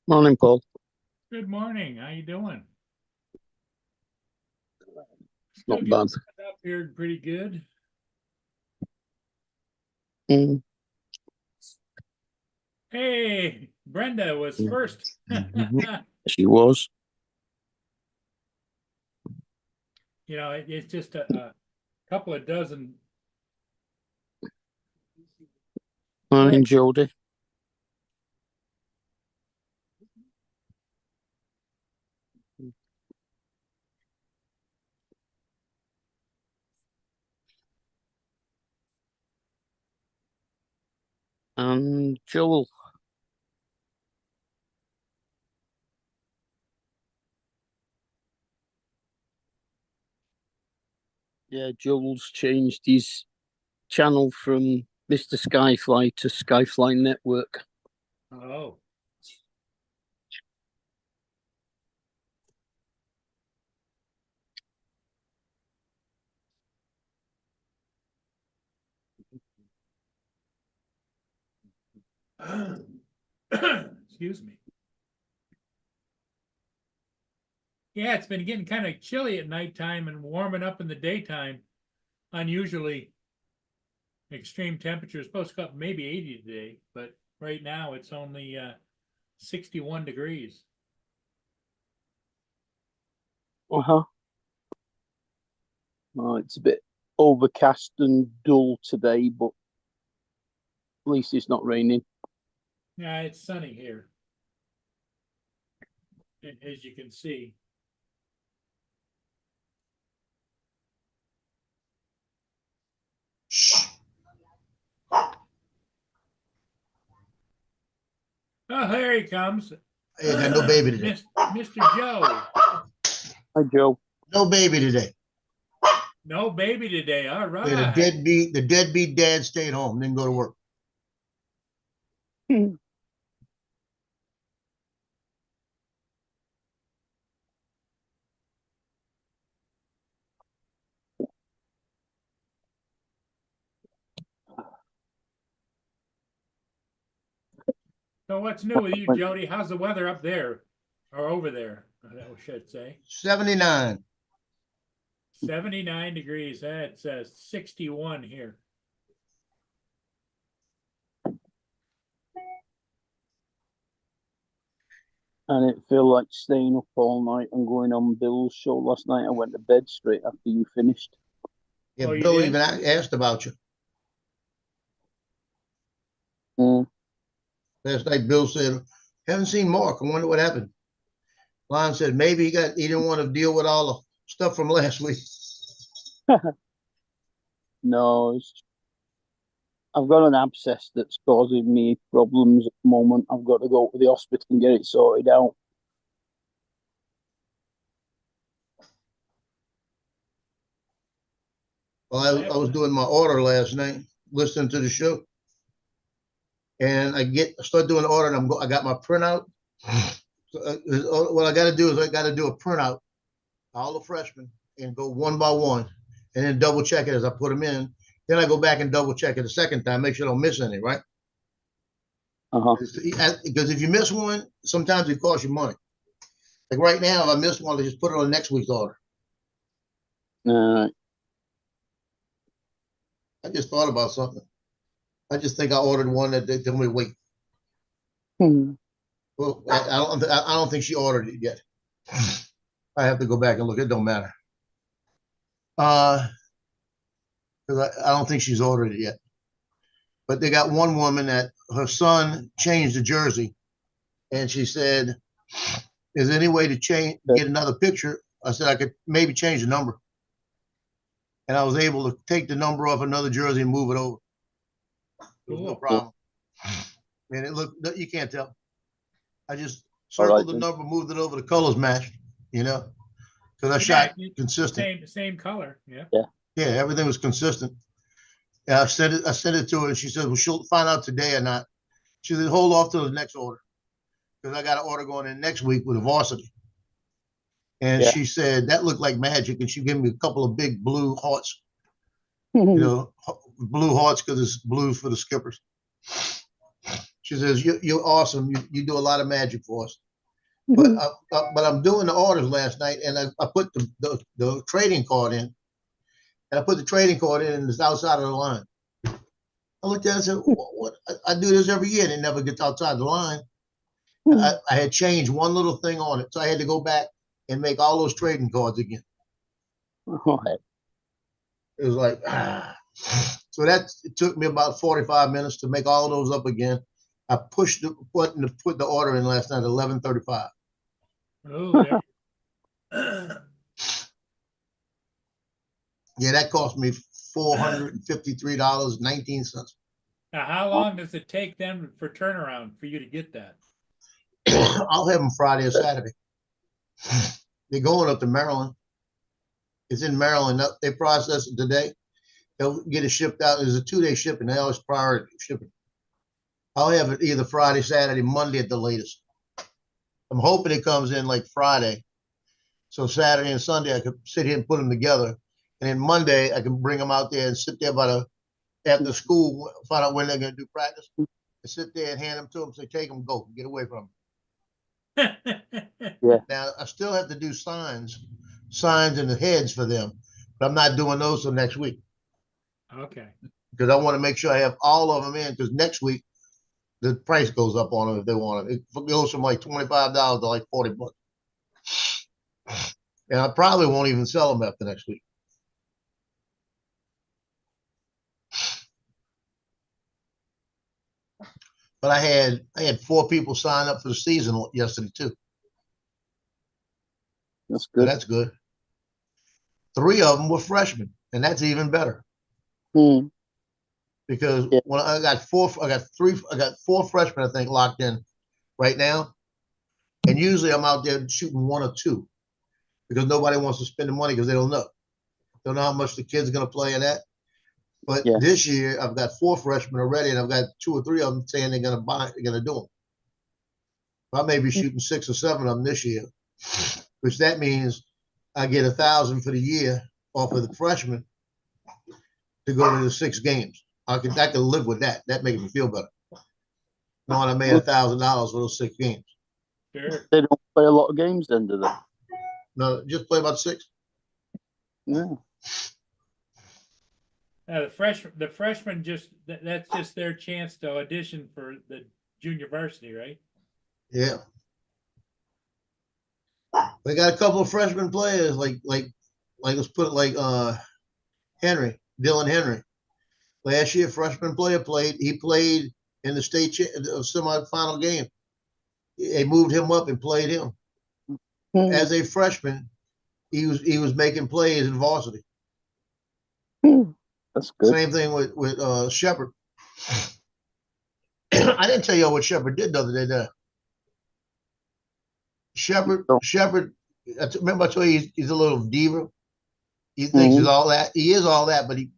Morning, Paul. Good morning. How you doing? Still Not getting bad. set up here pretty good. Mm. Hey, Brenda was first. She was. It's just a couple of dozen. Morning, Jodie. And Joel. Yeah, Joel's changed his channel from Mr. Skyfly to Skyfly Network. Oh, excuse me. Yeah, it's been getting kind of chilly at nighttime and warming up in the daytime. Unusually extreme temperatures. Supposed to go up maybe 80 today, but right now it's only 61 degrees. Uh-huh. It's a bit overcast and dull today, but at least it's not raining. Yeah, it's sunny here, as you can see. Oh, here he comes. Hey, I got no baby today. Mr. Joe. Hi, Joe. No baby today. No baby today. All Yeah, right. the deadbeat dad stayed home, didn't go to work. So what's new with you, Jody? How's the weather up there or over there? I should say 79. 79 degrees. That's 61 here. And it feel like staying up all night and going on Bill's show last night. I went to bed straight after you finished. Yeah, Oh, you Bill did? even asked about you. Mm. Last night, Bill said, haven't seen Mark. I wonder what happened. Lon said maybe he didn't want to deal with all the stuff from last week. No, I've got an abscess that's causing me problems at the moment. I've got to go to the hospital and get it sorted out. Well, I was doing my order last night, listening to the show, and I start doing the order, and I got my printout. So, what I got to do is I got to do a printout, all the freshmen, and go one by one, and then double check it as I put them in. Then I go back and double check it a second time, make sure I don't miss any, right? Uh-huh. Because if you miss one, sometimes it costs you money. Like right now, if I missed one, I just put it on next week's order. Uh, I just thought about something. I just think I ordered one that they told me to wait. hmm. Well, I don't think she ordered it yet. I have to go back and look. It don't matter. Because I don't think she's ordered it yet. But they got one woman that her son changed the jersey, and she said, "Is there any way to get another picture?" I said I could maybe change the number, and I was able to take the number off another jersey and move it over. There was no problem. And it looked, you can't tell. I just All right circled the then. number, moved it over, the colors matched, because I shot consistent. Same color. Yeah. Yeah. Yeah, everything was consistent. And I sent it to her, and she said, "Well, she'll find out today or not." She said, "Hold off till the next order, because I got an order going in next week with a varsity." And Yeah. she said that looked like magic, and she gave me a couple of big blue hearts, blue hearts because it's blue for the skippers. She says, you're awesome. You do a lot of magic for us. But I'm doing the orders last night, and I put the trading card in, and I put the trading card in, and it's outside of the line. I looked at it and said, what? I do this every year, and it never gets outside the line. I had changed one little thing on it, so I had to go back and make all those trading cards again. Oh, heck. It was like, So it took me about 45 minutes to make all those up again. I pushed the button to put the order in last night at 11:35. Oh, Yeah, that cost me $453.19. now how long does it take them for turnaround for you to get that? I'll have them Friday or Saturday. They're going up to Maryland. It's in Maryland. They process it today. They'll get it shipped out. There's a 2-day shipping. They always priority shipping. I'll have it either Friday, Saturday, Monday at the latest. I'm hoping it comes in like Friday. So Saturday and Sunday, I could sit here and put them together. And then Monday, I can bring them out there and sit there after school, find out when they're going to do practice. And sit there and hand them to them, say, take them, go, get away from them. Now, I still have to do signs in the heads for them, but I'm not doing those till next week. Okay. Because I want to make sure I have all of them in, because next week, the price goes up on them if they want it. It goes from like $25 to like $40. And I probably won't even sell them after next week. But I had 4 people sign up for the season yesterday too. That's So good. that's good. 3 of them were freshmen, and that's even better. Because when I got 4 freshmen, I think, locked in right now. And usually I'm out there shooting 1 or 2 because nobody wants to spend the money because they don't know how much the kid's going to play in that. But this year I've got 4 freshmen already, and I've got 2 or 3 of them saying they're going to do them. I may be shooting 6 or 7 of them this year, which that means I get $1,000 for the year off of the freshmen to go to the 6 games. I can live with that. That makes me feel better. Knowing I made $1,000 for those 6 games. Sure. They don't play a lot of games then, do they? No, just play about 6. Yeah. The freshmen that's just their chance to audition for the junior varsity, right? Yeah. We got a couple of freshman players like let's put it like Dylan Henry. Last year, freshman player played. He played in the state semifinal game. They moved him up and played him. As a freshman, he was making plays in varsity. That's good. Same thing with Shepard. I didn't tell you what Shepard did the other day, did I? Shepard, remember I told you he's a little diva. He thinks he's all that. He is all that, but he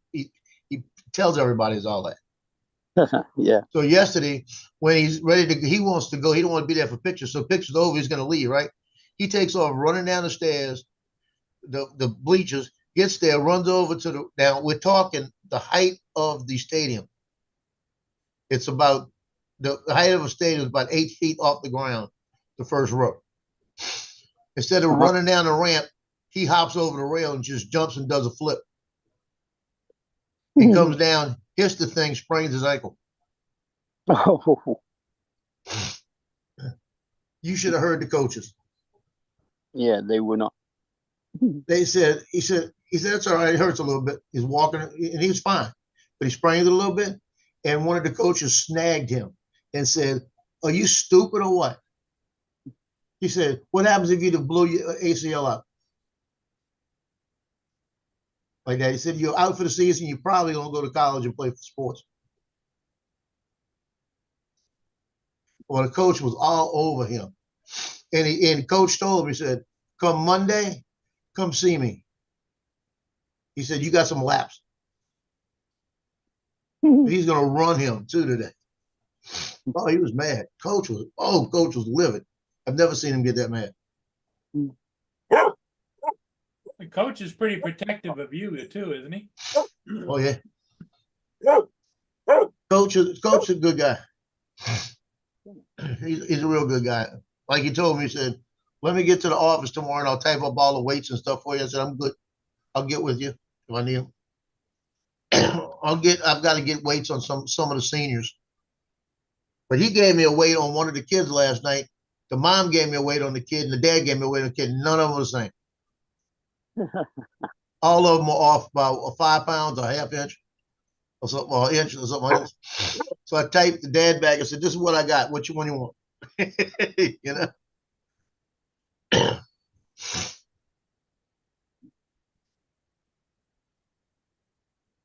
tells everybody he's all that. Yeah. So yesterday, when he's ready to, he wants to go. He don't want to be there for pictures. So pictures over, he's going to leave, right? He takes off running down the stairs, the bleachers, gets there, runs over to now we're talking the height of the stadium. It's about, the height of a stadium is about 8 feet off the ground, the first row. Instead of running down the ramp, he hops over the rail and just jumps and does a flip. He comes down, hits the thing, sprains his ankle. Oh. You should have heard the coaches. Yeah, they were not. He said, it's all right. It hurts a little bit. He's walking, and he was fine, but he sprained it a little bit. And one of the coaches snagged him and said, "Are you stupid or what?" He said, "What happens if you blow your ACL out?" Like that. He said, "You're out for the season. You probably don't go to college and play for sports." Well, the coach was all over him. And coach told him, he said, "Come Monday, come see me." He said, "You got some laps." He's going to run him too today. Oh, he was mad. Coach was livid. I've never seen him get that mad. The coach is pretty protective of you too, isn't he? Oh yeah. Coach is a good guy. He's a real good guy. Like he told me, he said, let me get to the office tomorrow and I'll type up all the weights and stuff for you. I said, I'm good. I'll get with you if I need them. I've got to get weights on some of the seniors. But he gave me a weight on one of the kids last night. The mom gave me a weight on the kid and the dad gave me a weight on the kid. None of them were the same. All of them were off by 5 pounds or a half inch or something, or an inch or something like this. So I typed the dad back and said, this is what I got. Which one you want? You know?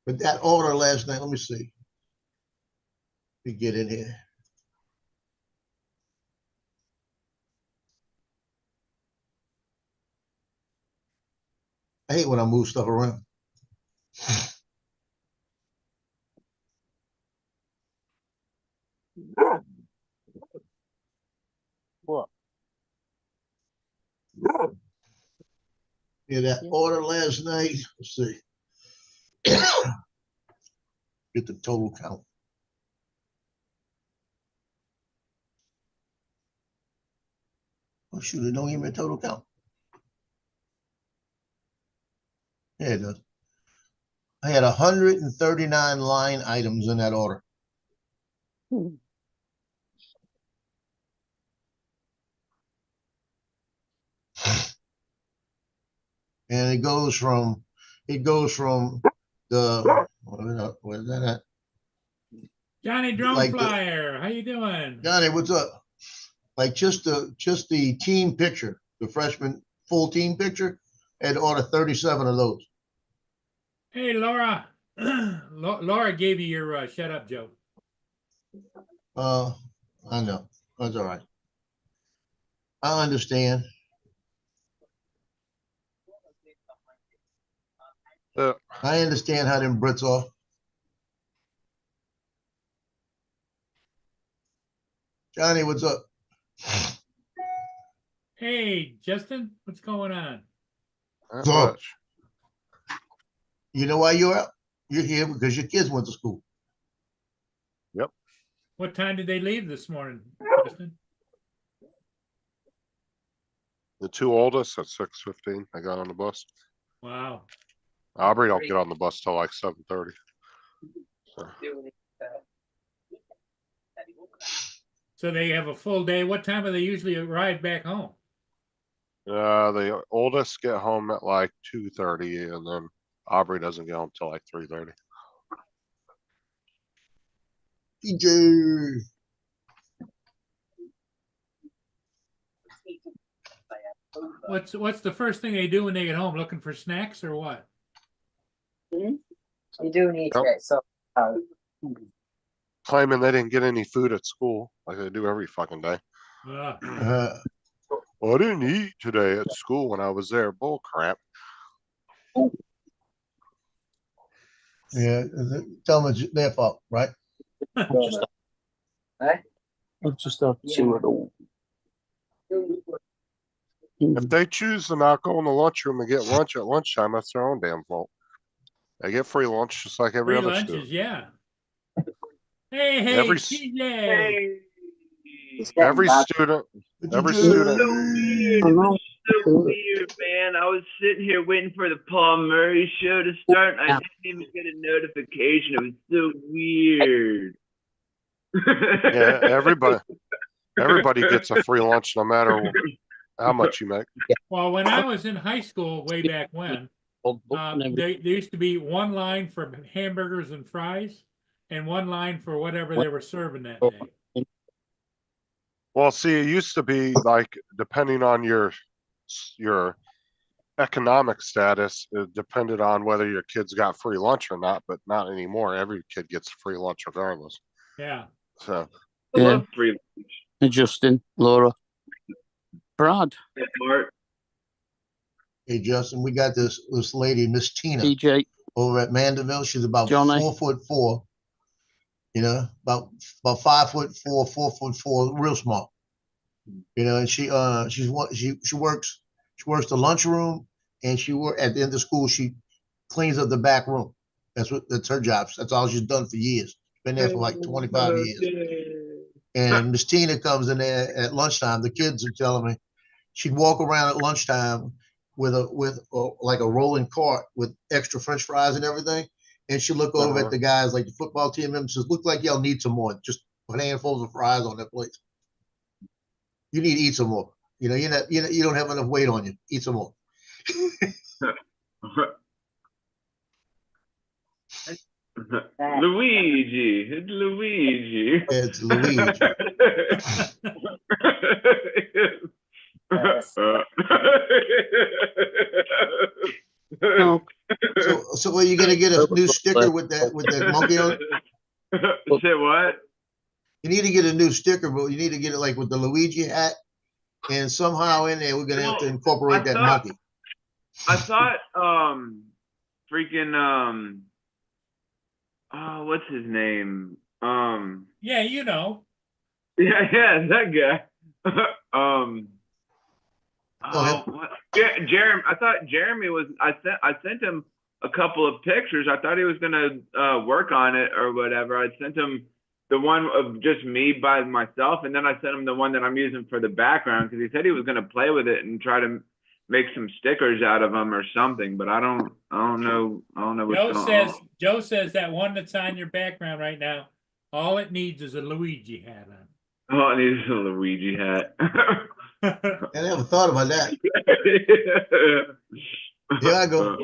But that order last night, let me see. Let me get in here. I hate when I move stuff around. What? Yeah, that order last night. Let's see. Get the total count. Oh shoot, it don't give me a total count. Yeah, it does. I had 139 line items in that order. And it goes from the where's that at? Johnny Drone Like Flyer, how you doing? Johnny, what's up? Like just the team picture, the freshman full team picture, and order 37 of those. Hey, Laura. Laura gave you your shut up joke. I know. That's all right. I understand. I understand how them Brits are. Johnny, what's up? Hey, Justin, what's going on? Not So- much. You know why you're out? You're here because your kids went to school. What time did they leave this morning, Justin? The two oldest at 6:15, I got on the bus. Wow. Aubrey don't get on the bus till like 7:30. So, So they have a full day. What time do they usually arrive back home? the oldest get home at like 2:30 and then Aubrey doesn't get home till like 3:30. DJ. What's the first thing they do when they get home? Looking for snacks or what? You do need to Yep. get so Claiming they didn't get any food at school like they do every fucking day. Ah, Well, I didn't eat today at school when I was there. Bull crap. Yeah, tell them it's their fault, right? eh? I've just had two of them. If they choose to not go in the lunchroom and get lunch at lunchtime, that's their own damn fault. They get free lunch just like every free other lunches, student. yeah. Hey, Every TJ. It's getting Every bad. student, every DJ. student. So weird. I It know. was so weird, man. I was sitting here waiting for the Paul Murray show to start. And I didn't even get a notification. It was so weird. Yeah, everybody gets a free lunch no matter how much you make. Well, when I was in high school way back when, there used to be one line for hamburgers and fries and one line for whatever they were serving that day. Well, see, it used to be like depending on your economic status, it depended on whether your kids got free lunch or not, but not anymore. Every kid gets free lunch regardless. Yeah. So I Yeah. love free lunch. And Justin, Laura, Brad, Yeah, Bart. Hey, Justin, we got this lady, Miss Tina, TJ, over at Mandeville. She's about Johnny. 4'4", you know, about 5'4", 4'4", real small. You know, and she works the lunchroom, and at the end of school she cleans up the back room. That's her job. That's all she's done for years. Been there for like 25 years. And Miss Tina comes in there at lunchtime. The kids are telling me she'd walk around at lunchtime with like a rolling cart with extra French fries and everything. And she'd look over at the guys like the football team members, says, "Look like y'all need some more. Just put handfuls of fries on that plate. You need to eat some more. You know, you don't have enough weight on you. Eat some more." Luigi, it's Luigi. It's Luigi. Oh, So are you gonna get a new sticker with that monkey on it? Say what? You need to get a new sticker, but you need to get it like with the Luigi hat, and somehow in there we're gonna have to incorporate that monkey. I thought, freaking, oh, what's his name? Yeah, you know. Yeah, that guy. Jeremy. I thought Jeremy was. I sent him a couple of pictures. I thought he was gonna work on it or whatever. I sent him the one of just me by myself, and then I sent him the one that I'm using for the background because he said he was gonna play with it and try to make some stickers out of them or something. But I don't know. Joe says that one that's on your background right now, all it needs is a Luigi hat on. Oh, it needs a Luigi hat. I never thought about that. Here I go.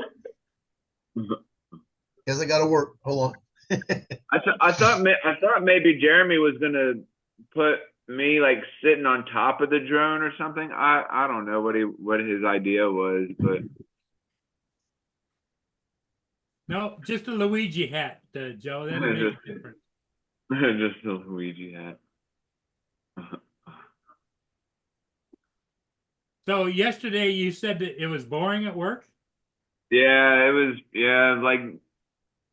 Guess I gotta work. Hold on. I thought maybe Jeremy was gonna put me like sitting on top of the drone or something. I don't know what his idea was, but No, just a Luigi hat, Joe. That'll make a difference. just a Luigi hat. So yesterday you said that it was boring at work? Yeah, it was. Yeah, like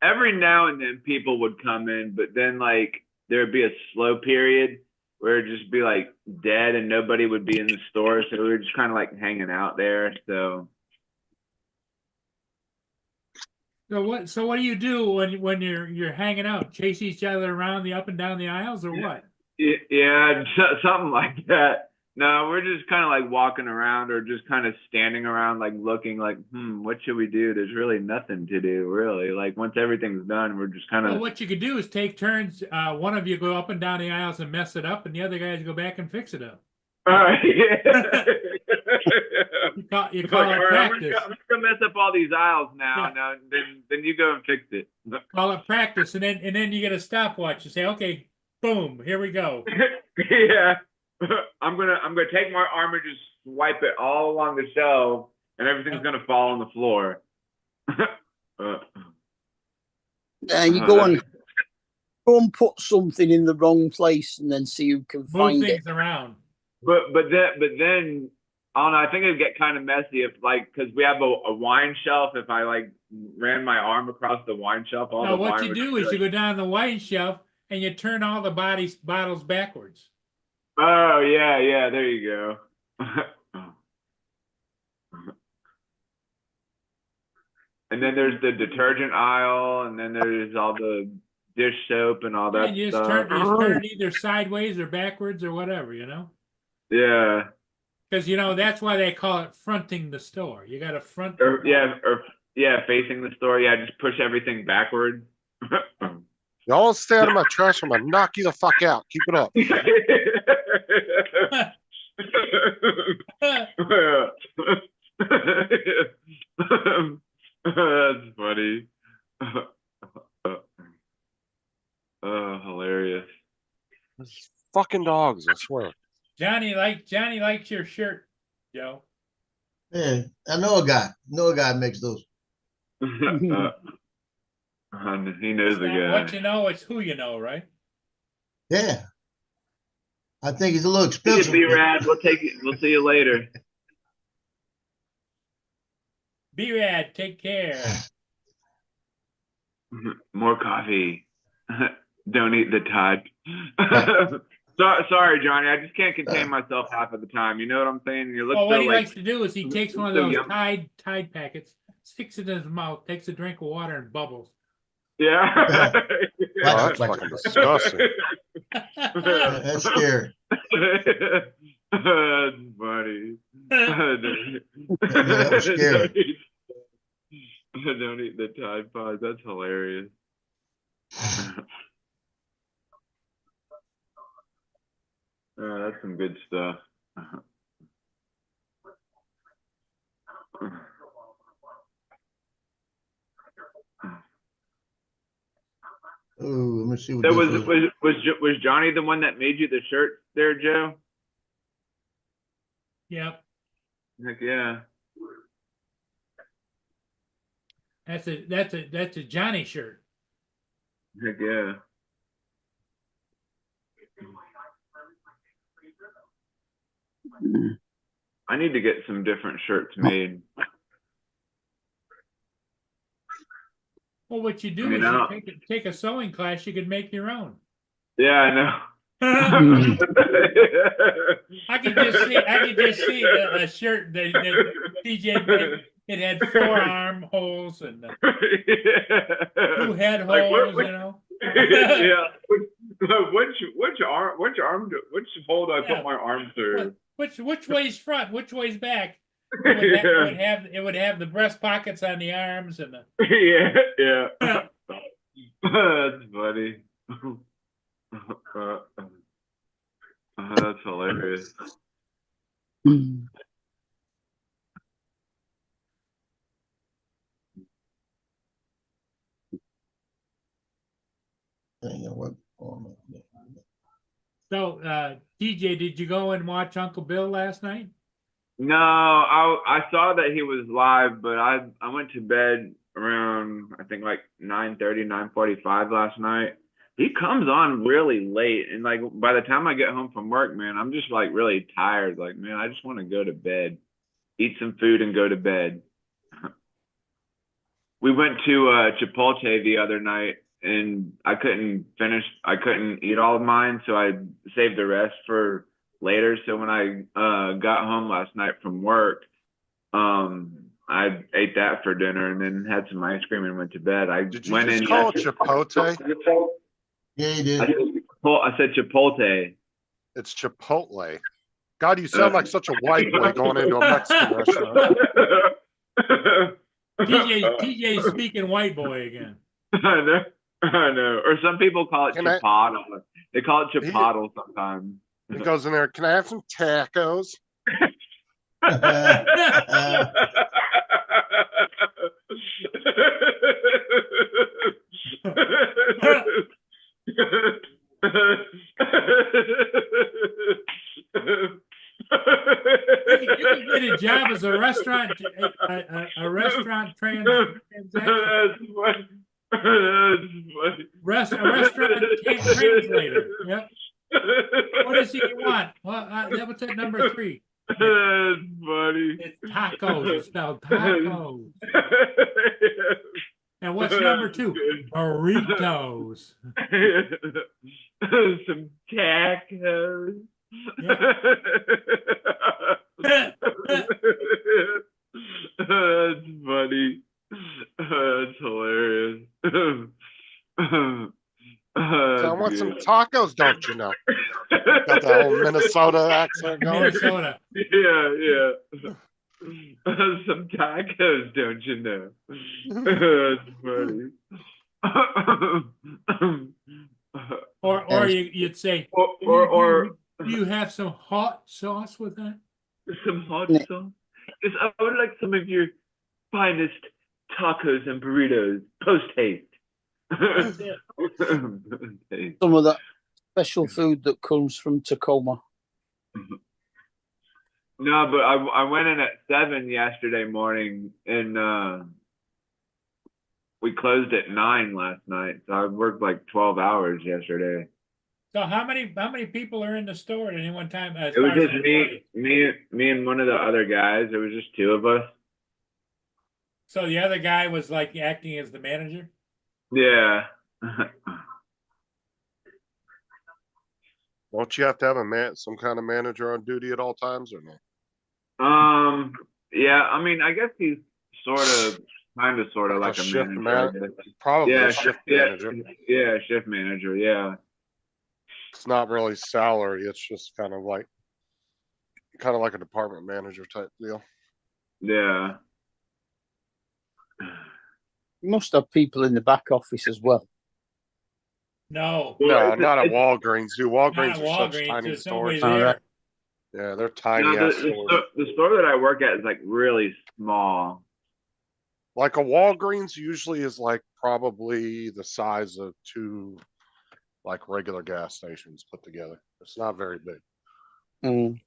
every now and then people would come in, but then like there'd be a slow period where it'd just be like dead and nobody would be in the store. So we were just kind of like hanging out there. So what do you do when you're hanging out? Chase each other around the up and down the aisles or what? yeah, something like that. No, we're just kind of like walking around or just kind of standing around, like looking like, what should we do? There's really nothing to do, really. Like once everything's done, we're just kind of. Well, what you could do is take turns. One of you go up and down the aisles and mess it up, and the other guys go back and fix it up. All right. Yeah. you call it practice. I'm gonna mess up all these aisles now. Yeah. Now, then you go and fix it. Call it practice, and then you get a stopwatch. You say, okay, boom, here we go. Yeah. I'm gonna take my arm and just swipe it all along the shelf, and everything's gonna fall on the floor. you go and put something in the wrong place, and then see who can Move find things it. around. But then I don't know. I think it'd get kind of messy if because we have a wine shelf. If I like ran my arm across the wine shelf, all No, the what wine you would do be is you go down the wine shelf and you turn all the bottles backwards. Oh yeah, there you go. And then there's the detergent aisle, and then there's all the dish soap and all that And you just stuff. turn it either sideways or backwards or whatever, you know? Yeah. Because, that's why they call it fronting the store. You got to front. Or facing the store. Yeah, just push everything backward. Y'all stay out of my trash. I'm gonna knock you the fuck out. Keep it up. That's funny. Hilarious. Those fucking dogs, I swear. Johnny likes your shirt, Joe. Yeah, I know a guy. Makes those. He knows the guy. What you know, it's who you know, right? Yeah. I think he's a little See expensive. you, B-Rad. We'll take it. We'll see you later. B-Rad, take care. More coffee. Don't eat the Tide. Sorry, Johnny. I just can't contain myself half of the time. You know what I'm saying? You look Well, what he like, likes to do is he takes one of so those young. Tide packets, sticks it in his mouth, takes a drink of water, and bubbles. yeah. Oh, that's fucking disgusting. That's scary. That's funny. That was scary. Don't eat the Tide Pods. That's hilarious. That's some good stuff. Oh, let me see what So this is. was Johnny the one that made you the shirt there, Joe? Yep, Heck yeah. that's a Johnny shirt. Heck yeah. I need to get some different shirts made. Well, what you do I mean, is I you don't- take a sewing class. You could make your own. Yeah, I know. I could just see a shirt that TJ made. It had 4 armholes and 2 head Like, holes, what- you know. Yeah. Which hole do I Yeah. put my arm through? Which way's front? Which way's back? Yeah. It would have the breast pockets on the arms and the. Yeah. That's funny. That's hilarious. Hang on, what? So, TJ, did you go and watch Uncle Bill last night? No, I saw that he was live, but I went to bed around I think like 9:30, 9:45 last night. He comes on really late, and like by the time I get home from work, man, I'm just like really tired. Like, man, I just want to go to bed, eat some food, and go to bed. We went to Chipotle the other night, and I couldn't eat all of mine, so I saved the rest for later. So when I got home last night from work, I ate that for dinner and then had some ice cream and went to bed. I Did you went just in call it Chipotle? Yeah, he did. I said Chipotle. It's Chipotle. God, you sound like such a white boy going into a Mexican restaurant. TJ's speaking white boy again. I know. Or some people call it Chipotle. They call it Chipotle sometimes. He goes in there, can I have some tacos? You can get a job as a restaurant translator. Yep. What does he want? Well, what's that number 3? That's funny. It's tacos. It's spelled tacos. And what's number 2? Burritos. Some tacos. That's funny. That's hilarious. So I want some tacos, don't you know? Got that whole Minnesota accent going. Minnesota. Yeah. Some tacos, don't you know? That's funny. Or you'd say, or do you have some hot sauce with that? some hot sauce? Yes, I would like some of your finest tacos and burritos post haste. That's it. Some of that special food that comes from Tacoma. No, but I went in at 7 yesterday morning, and we closed at 9 last night. So I worked like 12 hours yesterday. So how many people are in the store at any one time? It was just me and one of the other guys. It was just 2 of us. So the other guy was like acting as the manager? Yeah. Don't you have to have some kind of manager on duty at all times or no? Yeah, I mean, I guess he's kind of like a shift manager. Probably Yeah, a shift manager. Yeah, shift manager, yeah. It's not really salary. It's just kind of like a department manager type deal. Yeah. You must have people in the back office as well. No, Well, No, it's- not at it's- Walgreens. Dude, not Walgreens at are such Walgreens, tiny there's nobody stores. All right. there. Yeah, they're tiny No, ass stores. the store that I work at is like really small. Like a Walgreens usually is like probably the size of two like regular gas stations put together. It's not very big. Mm.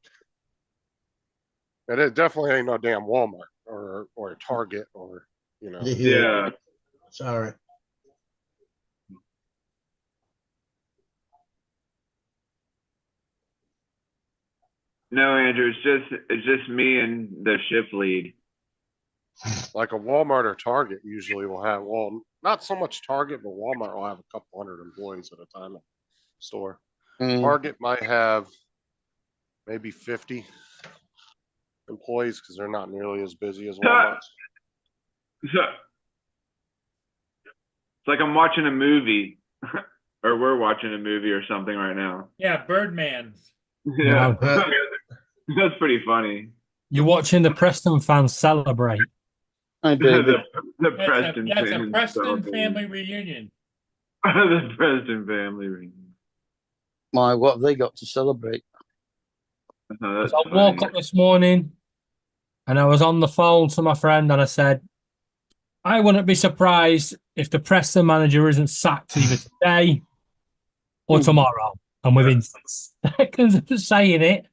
And it definitely ain't no damn Walmart or a Target or Yeah. Sorry. No, Andrew, it's just me and the shift lead. like a Walmart or Target usually will have, well, not so much Target, but Walmart will have a couple hundred employees at a time at the store. Mm. Target might have maybe 50 employees because they're not nearly as busy as Walmart. So, it's like I'm watching a movie, or we're watching a movie or something right now. Yeah, Birdman's. Yeah, Wow. that's pretty funny. You're watching the Preston fans celebrate. Hi, baby. The That's Preston a fans Preston celebrating. family reunion. The Preston family reunion. My, what have they got to celebrate? Oh, that's I woke funny. up this morning and I was on the phone to my friend and I said, I wouldn't be surprised if the Preston manager isn't sacked either today or tomorrow. And within 6 seconds of saying it,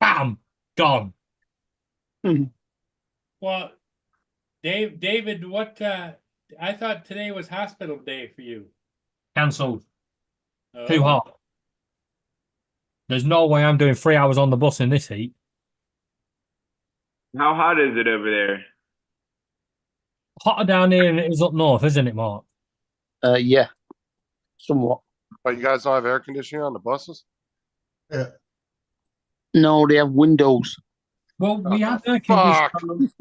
bam, gone. Well, David, what? I thought today was hospital day for you. Cancelled. Oh. Too hot. There's no way I'm doing 3 hours on the bus in this heat. How hot is it over there? Hotter down here than it is up north, isn't it, Mark? Yeah, somewhat. But you guys don't have air conditioning on the buses? No, they have windows. Well, we have air Fuck. conditioning.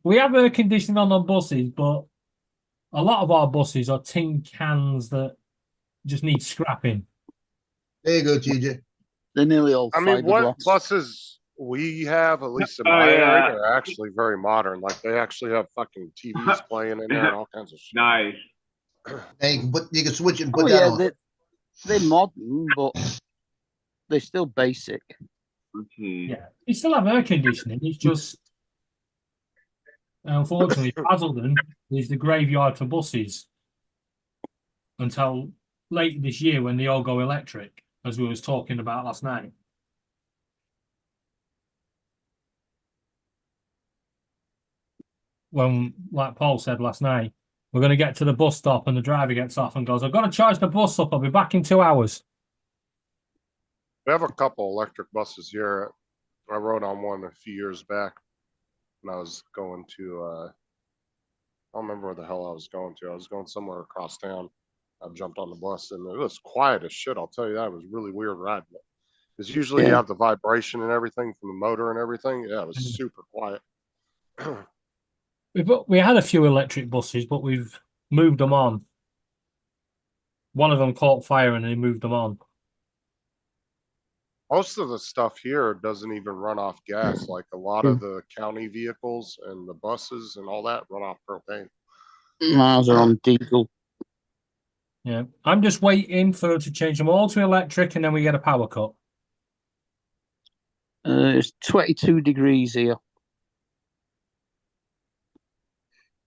We have air conditioning on our buses, but a lot of our buses are tin cans that just need scrapping. There you go, TJ. They're nearly all I mean, what fiberglass. buses we have, at least in Oh, my yeah. area, are actually very modern. Like they actually have fucking TVs playing in there and all kinds of shit. Nice. And you can switch it and put Oh that yeah, on. they're modern, but they're still basic. Let's see. Yeah, we still have air conditioning. It's just, unfortunately, Basildon is the graveyard for buses until late this year when they all go electric, as we was talking about last night. When, like Paul said last night, we're going to get to the bus stop and the driver gets off and goes, I've got to charge the bus up. I'll be back in 2 hours. We have a couple electric buses here. I rode on one a few years back when I was going to, I don't remember where the hell I was going to. I was going somewhere across town. I jumped on the bus and it was quiet as shit. I'll tell you that. It was really weird riding it. Because usually you Yeah. have the vibration and everything from the motor and everything. Yeah, it was super quiet. We had a few electric buses, but we've moved them on. One of them caught fire and they moved them on. Most of the stuff here doesn't even run off gas. Like a lot of the county vehicles and the buses and all that run off propane. Miles are on diesel. Yeah, I'm just waiting for them to change them all to electric and then we get a power cut. It's 22 degrees here.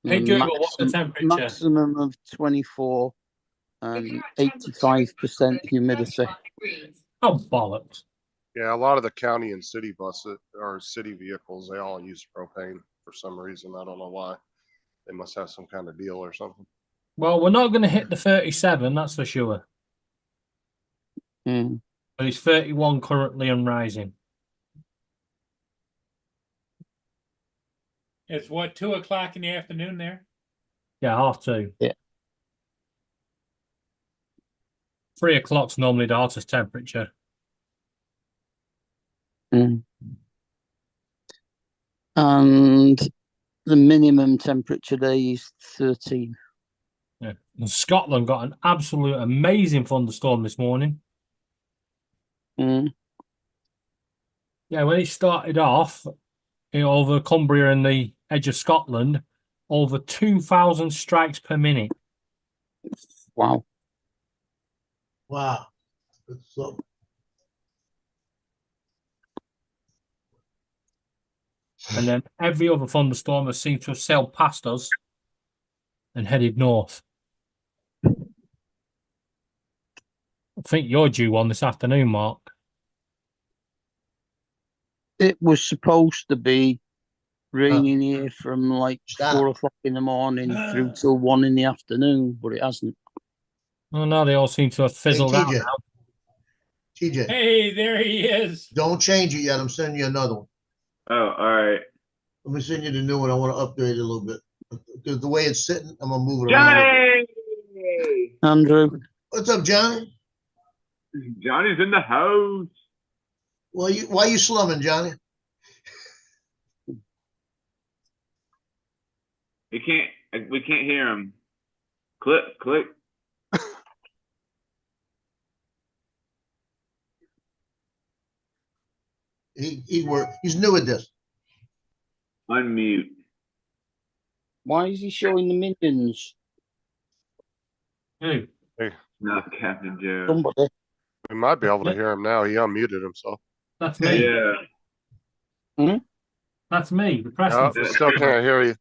Hey, And Google, what's the temperature? Maximum of 24 and 85% humidity. Oh, bollocks. Yeah, a lot of the county and city buses or city vehicles, they all use propane for some reason. I don't know why. They must have some kind of deal or something. Well, we're not going to hit the 37, that's for sure. Mm. But it's 31 currently and rising. It's what, 2 o'clock in the afternoon there? Yeah, 2:30. Yeah. 3 o'clock's normally the hottest temperature. Mm. And the minimum temperature there is 13. Yeah. And Scotland got an absolute amazing thunderstorm this morning. Mm. Yeah, when he started off over Cumbria and the edge of Scotland, over 2,000 strikes per minute. Wow. Wow. So, And then every other thunderstorm has seemed to have sailed past us and headed north. I think you're due one this afternoon, Mark. It was supposed to be raining here from like Stop. 4 o'clock in the morning through till 1 in the afternoon, but it hasn't. Oh, no, they all seem to have hey, fizzled out TJ, now. TJ, Hey, there he is. don't change it yet. I'm sending you another one. Oh, all right. Let me send you the new one. I want to upgrade it a little bit because the way it's sitting, I'm gonna move it around. a little bit. Johnny! Andrew, What's up, Johnny? Johnny's in the house. Why you slumming, Johnny? We can't hear him. Click, click. He's new at this. Unmute. why is he showing the minions? Who? Not Captain Joe. Somebody. We might be able to hear him now. He unmuted himself. That's me. Yeah. That's me. The No, Preston. still can't hear you.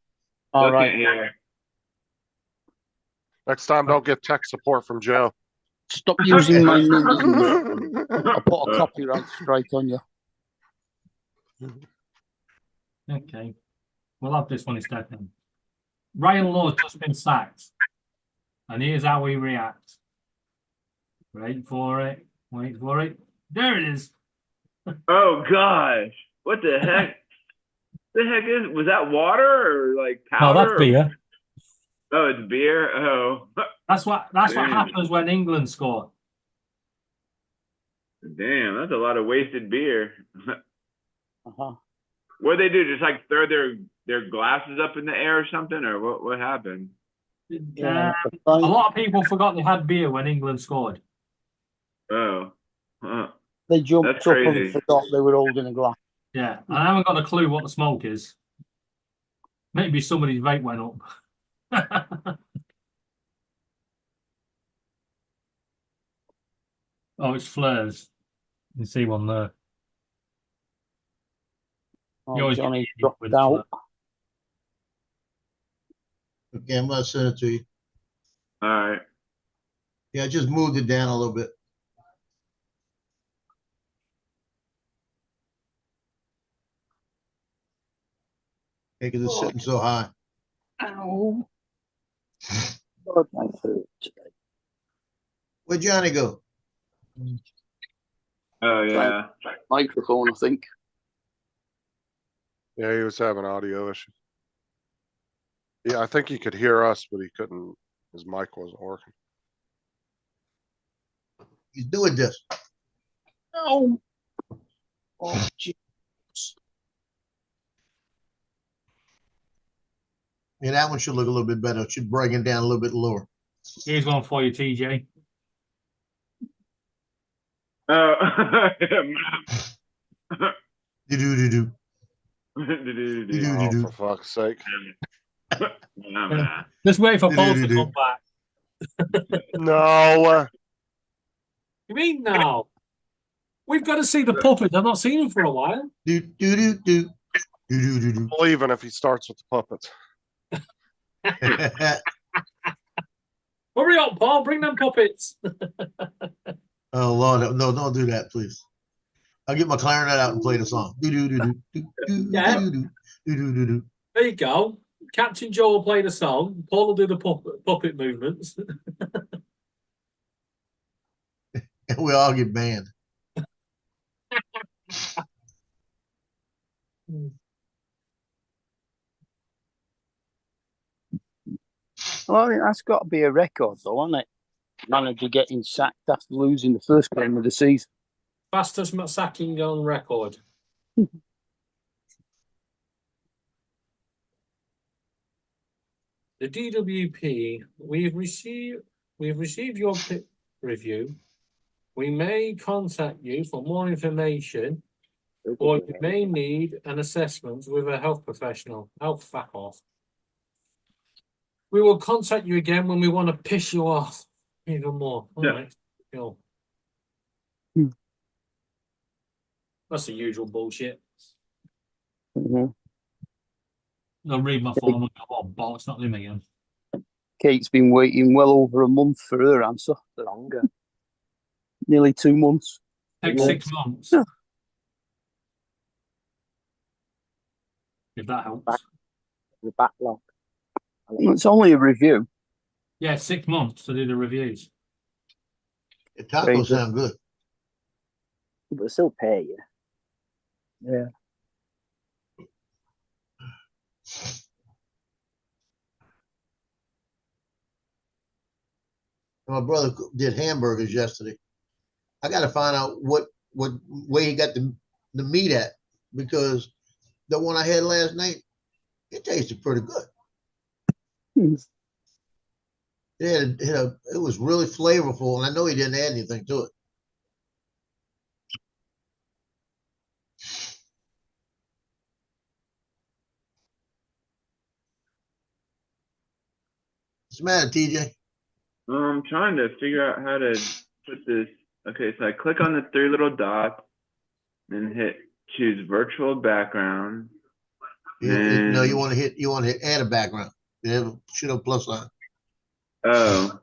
All Still right. can't hear. Next time, don't get tech support from Joe. Stop using my minions. I'll put a copyright strike on you. Okay. We'll have this one instead then. Ryan Law's just been sacked. And here's how we react. Wait for it. Wait for it. There it is. Oh gosh. What the heck? Was that water or like No, powder? that's beer. Oh, it's beer. Oh, That's what Damn. happens when England score. damn! That's a lot of wasted beer. Uh-huh. What they do? Just like throw their glasses up in the air or something, or what happened? Yeah, A lot of people forgot they had beer when England scored. Oh, they jumped That's up and crazy. forgot they were holding a glass. Yeah, I haven't got a clue what the smoke is. Maybe somebody's vape went up. Oh, it's flares. You can see one there. You Oh, always Johnny get dropped with out. Okay, I'm gonna send it to you. all right. Yeah, I just moved it down a little bit. Because it's sitting so high. Ow. God, my throat today. Where'd Johnny go? Oh yeah. Microphone, I think. Yeah, he was having audio issues. Yeah, I think he could hear us, but he couldn't. His mic wasn't working. He's doing this. Oh. Oh, gee. Yeah, that one should look a little bit better. It should bring it down a little bit lower. Here's one for you, TJ. Oh. Do-do-do-do. Oh, for fuck's sake. Just wait for Paul to come back. No. You mean no? We've got to see the puppets. I've not seen him for a while. Do-do-do-do. Do-do-do-do. Even if he starts with the puppets. Hurry up, Paul. Bring them puppets. Oh, Lord. No, don't do that, please. I'll get my clarinet out and play the song. Do-do-do-do. Yeah. Do-do-do-do. There you go. Captain Joe will play the song. Paul will do the puppet movements. And we all get banned. Well, I think that's got to be a record, though, hasn't it? Manager getting sacked after losing the first game of the season. Fastest sacking on record. The DWP, we've received your review. We may contact you for more information, or you may need an assessment with a health professional. Oh, fuck off. We will contact you again when we want to piss you off even more. All Yeah. right. Cool. Hmm. That's the usual bullshit. Mhm. I'll read my form and go, oh, bollocks, not them again. Kate's been waiting well over a month for her answer. Longer. Nearly 2 months. Take Yeah. 6 months. Yeah. If that helps. The backlog. It's only a review. Yeah, 6 months to do the reviews. The tacos Crazy. sound good. But they'll still pay you. Yeah. My brother did hamburgers yesterday. I got to find out what way he got the meat at, because the one I had last night, it tasted pretty good. Hmm. It was really flavorful, and I know he didn't add anything to it. What's the matter, TJ? I'm trying to figure out how to put this. Okay, so I click on the 3 little dots, and hit choose virtual background. No, you want to hit add a background. Yeah, should have plus sign. Oh.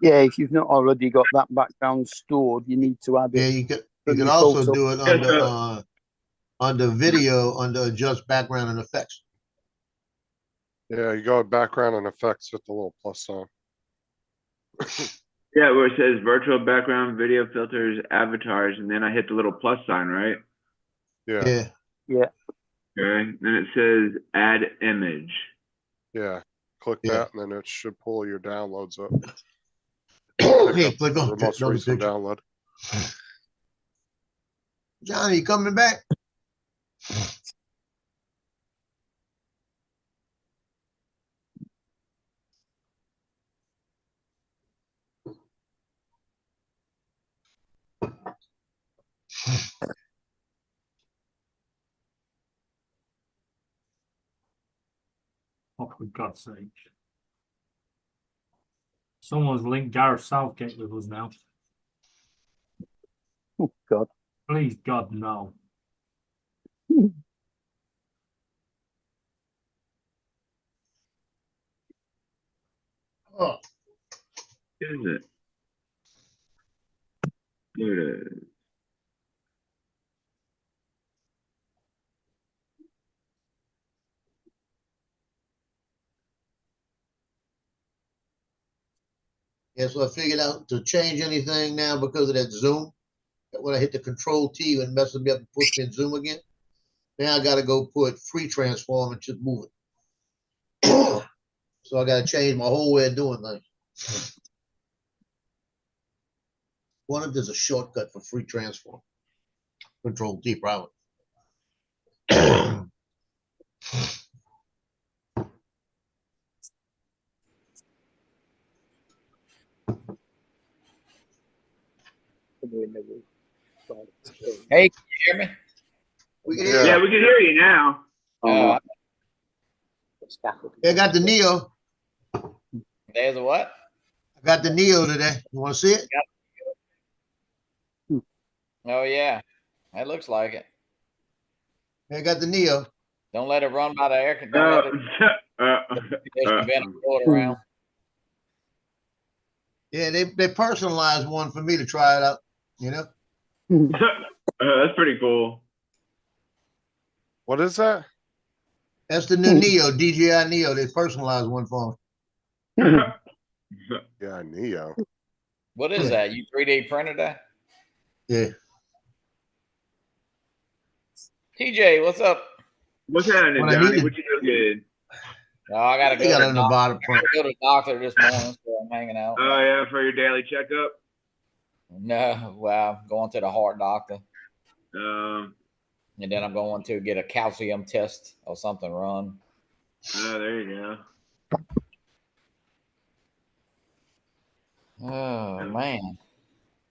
Yeah, if you've not already got that background stored, you need to add Yeah, it. you could from your also photo. do it under video, under adjust background and effects. Yeah, you go to background and effects, hit the little plus sign. Yeah, where it says virtual background, video filters, avatars, and then I hit the little plus sign, right? Yeah, Yeah. Okay. Then it says add image. yeah. Click Yeah. that, and then it should pull your downloads up. Hey, click on Your most another recent picture. download. Johnny, you coming back? Oh, for God's sake. Someone's linked Gareth Southgate with us now. Oh, God. Please, God, no. Oh, Is it? Here it is. yeah, so I figured out to change anything now because of that Zoom. When I hit the Control T and messes me up and puts me in Zoom again. Now I got to go put free transform and just move it. So I got to change my whole way of doing things. Wonder if there's a shortcut for free transform. Control T, probably. Hey, can you hear me? We can Yeah. hear Yeah, you. we can hear you now. I got the Neo. There's a what? I got the Neo today. You want to see it? Oh yeah, that looks like it. I got the Neo. Don't let it run by the air. Don't let it vent float around. Yeah, they personalized one for me to try it out. You know, That's pretty cool. What is that? that's the new Neo, DJI Neo. They personalized one for me. Yeah, Neo. What is that? You 3D printed that? Yeah. TJ, what's up? What's happening, What I Johnny? needed- What you doing? Oh, I gotta They go got to it on the doc- bottom front. go to the doctor this morning, so I'm hanging out. Oh yeah, for your daily checkup. No, well, I'm going to the heart doctor, Um. and then I'm going to get a calcium test or something run. Oh, there you go. Oh man,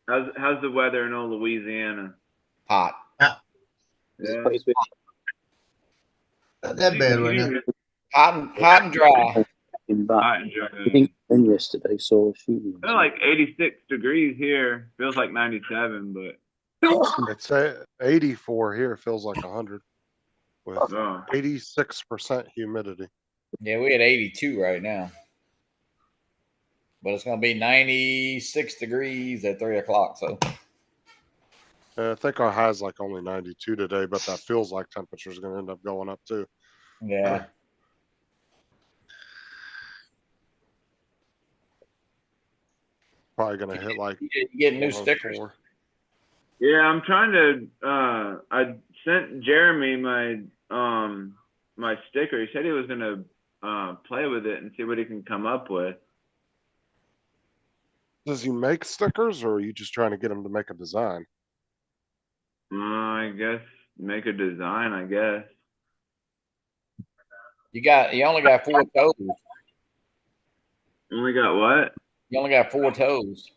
How's the weather in old Louisiana? hot. Yeah. Not that bad right now. Hot and dry. In back. Hot and dry. I think in yesterday, so shooting. Feel like 86 degrees here. Feels like 97, but It's 84 here, feels like 100 with oh. 86% humidity. Yeah, we at 82 right now, but it's gonna be 96 degrees at 3 o'clock. So I think our high's like only 92 today, but that feels like temperature is going to end up going up too. yeah, Probably going to hit like you get new 104. stickers. Yeah, I'm trying to. I sent Jeremy my sticker. He said he was gonna play with it and see what he can come up with. Does he make stickers, or are you just trying to get him to make a design? I guess make a design. I guess. You only got 4 toes. Only got what? You only got 4 toes.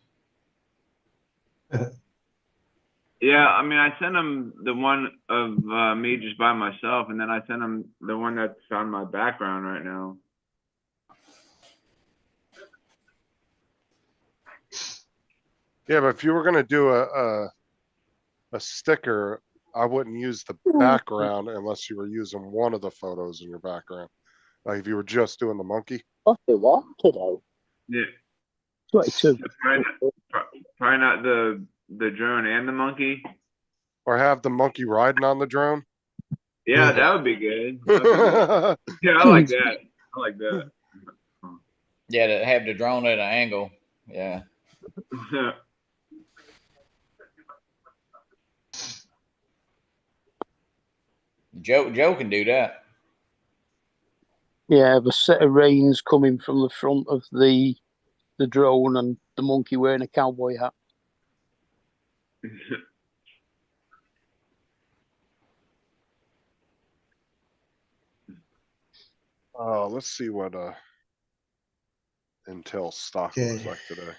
Yeah, I mean, I sent him the one of me just by myself, and then I sent him the one that's on my background right now. Yeah, but if you were going to do a sticker, I wouldn't use the background unless you were using one of the photos in your background. Like if you were just doing the monkey. What they want today? Yeah, 22. probably not the drone and the monkey. Or have the monkey riding on the drone. Yeah, that would be good. Yeah, I like that. I like that. Yeah, to have the drone at an angle. Yeah. Joe can do that. Yeah, I have a set of reins coming from the front of the drone and the monkey wearing a cowboy hat. Oh, let's see what Intel stock looks Okay. like today.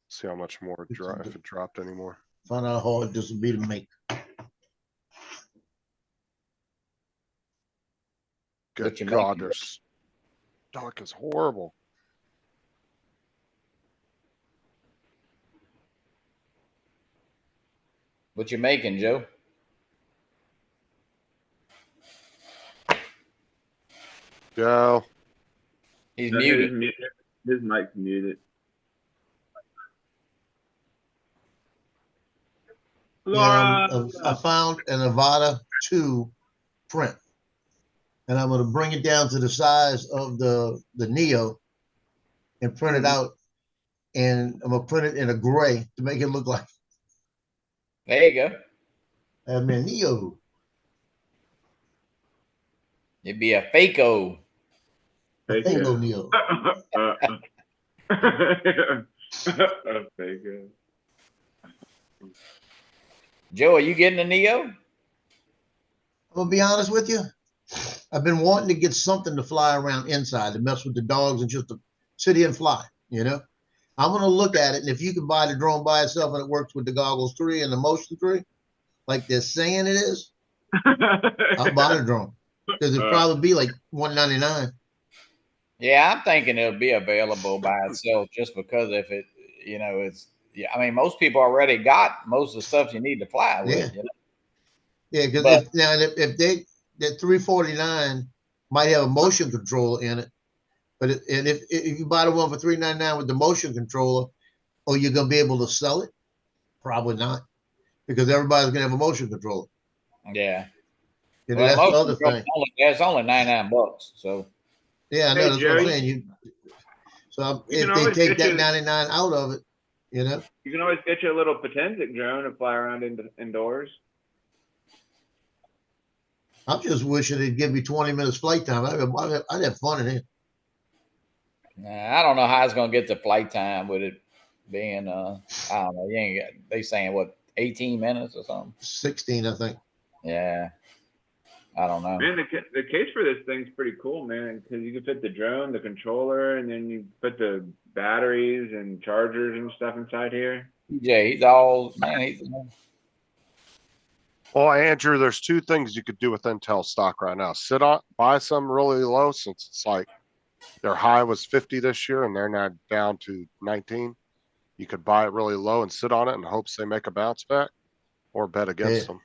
See how much more if it dropped anymore. Find out how hard this will be to make. What you Good God, making? their stock is horrible. What you making, Joe? Joe. He's No, muted. His mic's muted. Yeah, Laura. I found a Nevada 2 print, and I'm going to bring it down to the size of the Neo and print it out, and I'm going to print it in a gray to make it look like There you go. a Neo. It'd be a fake-o. Bingo Neo. Joe, are you getting a Neo? I'm gonna be honest with you. I've been wanting to get something to fly around inside to mess with the dogs and just to sit here and fly. You know, I'm gonna look at it, and if you can buy the drone by itself and it works with the Goggles 3 and the Motion 3, like they're saying it is, I'll buy the drone because it'd probably be like $199. Yeah, I'm thinking it'll be available by itself just because if it, it's, yeah, I mean, most people already got most of the stuff you need to fly with. Yeah. You know? Yeah, because But- if they that $349 might have a motion controller in it, but if you buy the one for $399 with the motion controller, are you gonna be able to sell it? Probably not, because everybody's gonna have a motion controller. Yeah. You know, Well, that's the most other people thing. It's only $99. So Yeah, I know Hey, that's what I'm Jerry. saying. So You if can they always take get that you- 99 out of it, you know, You can always get you a little Potensic drone to fly around indoors. I'm just wishing they'd give me 20 minutes flight time. I'd have fun in it. I don't know how it's gonna get to flight time with it being I don't know. You ain't got, they saying what 18 minutes or something. 16, I think. Yeah. I don't know. Man, the case for this thing's pretty cool, man, because you can fit the drone, the controller, and then you put the batteries and chargers and stuff inside here. Yeah, he's all man. He's Well, Andrew, there's two things you could do with Intel stock right now. Sit on, buy some really low, since it's like their high was 50 this year and they're now down to 19. You could buy it really low and sit on it in hopes they make a bounce back, or bet against them.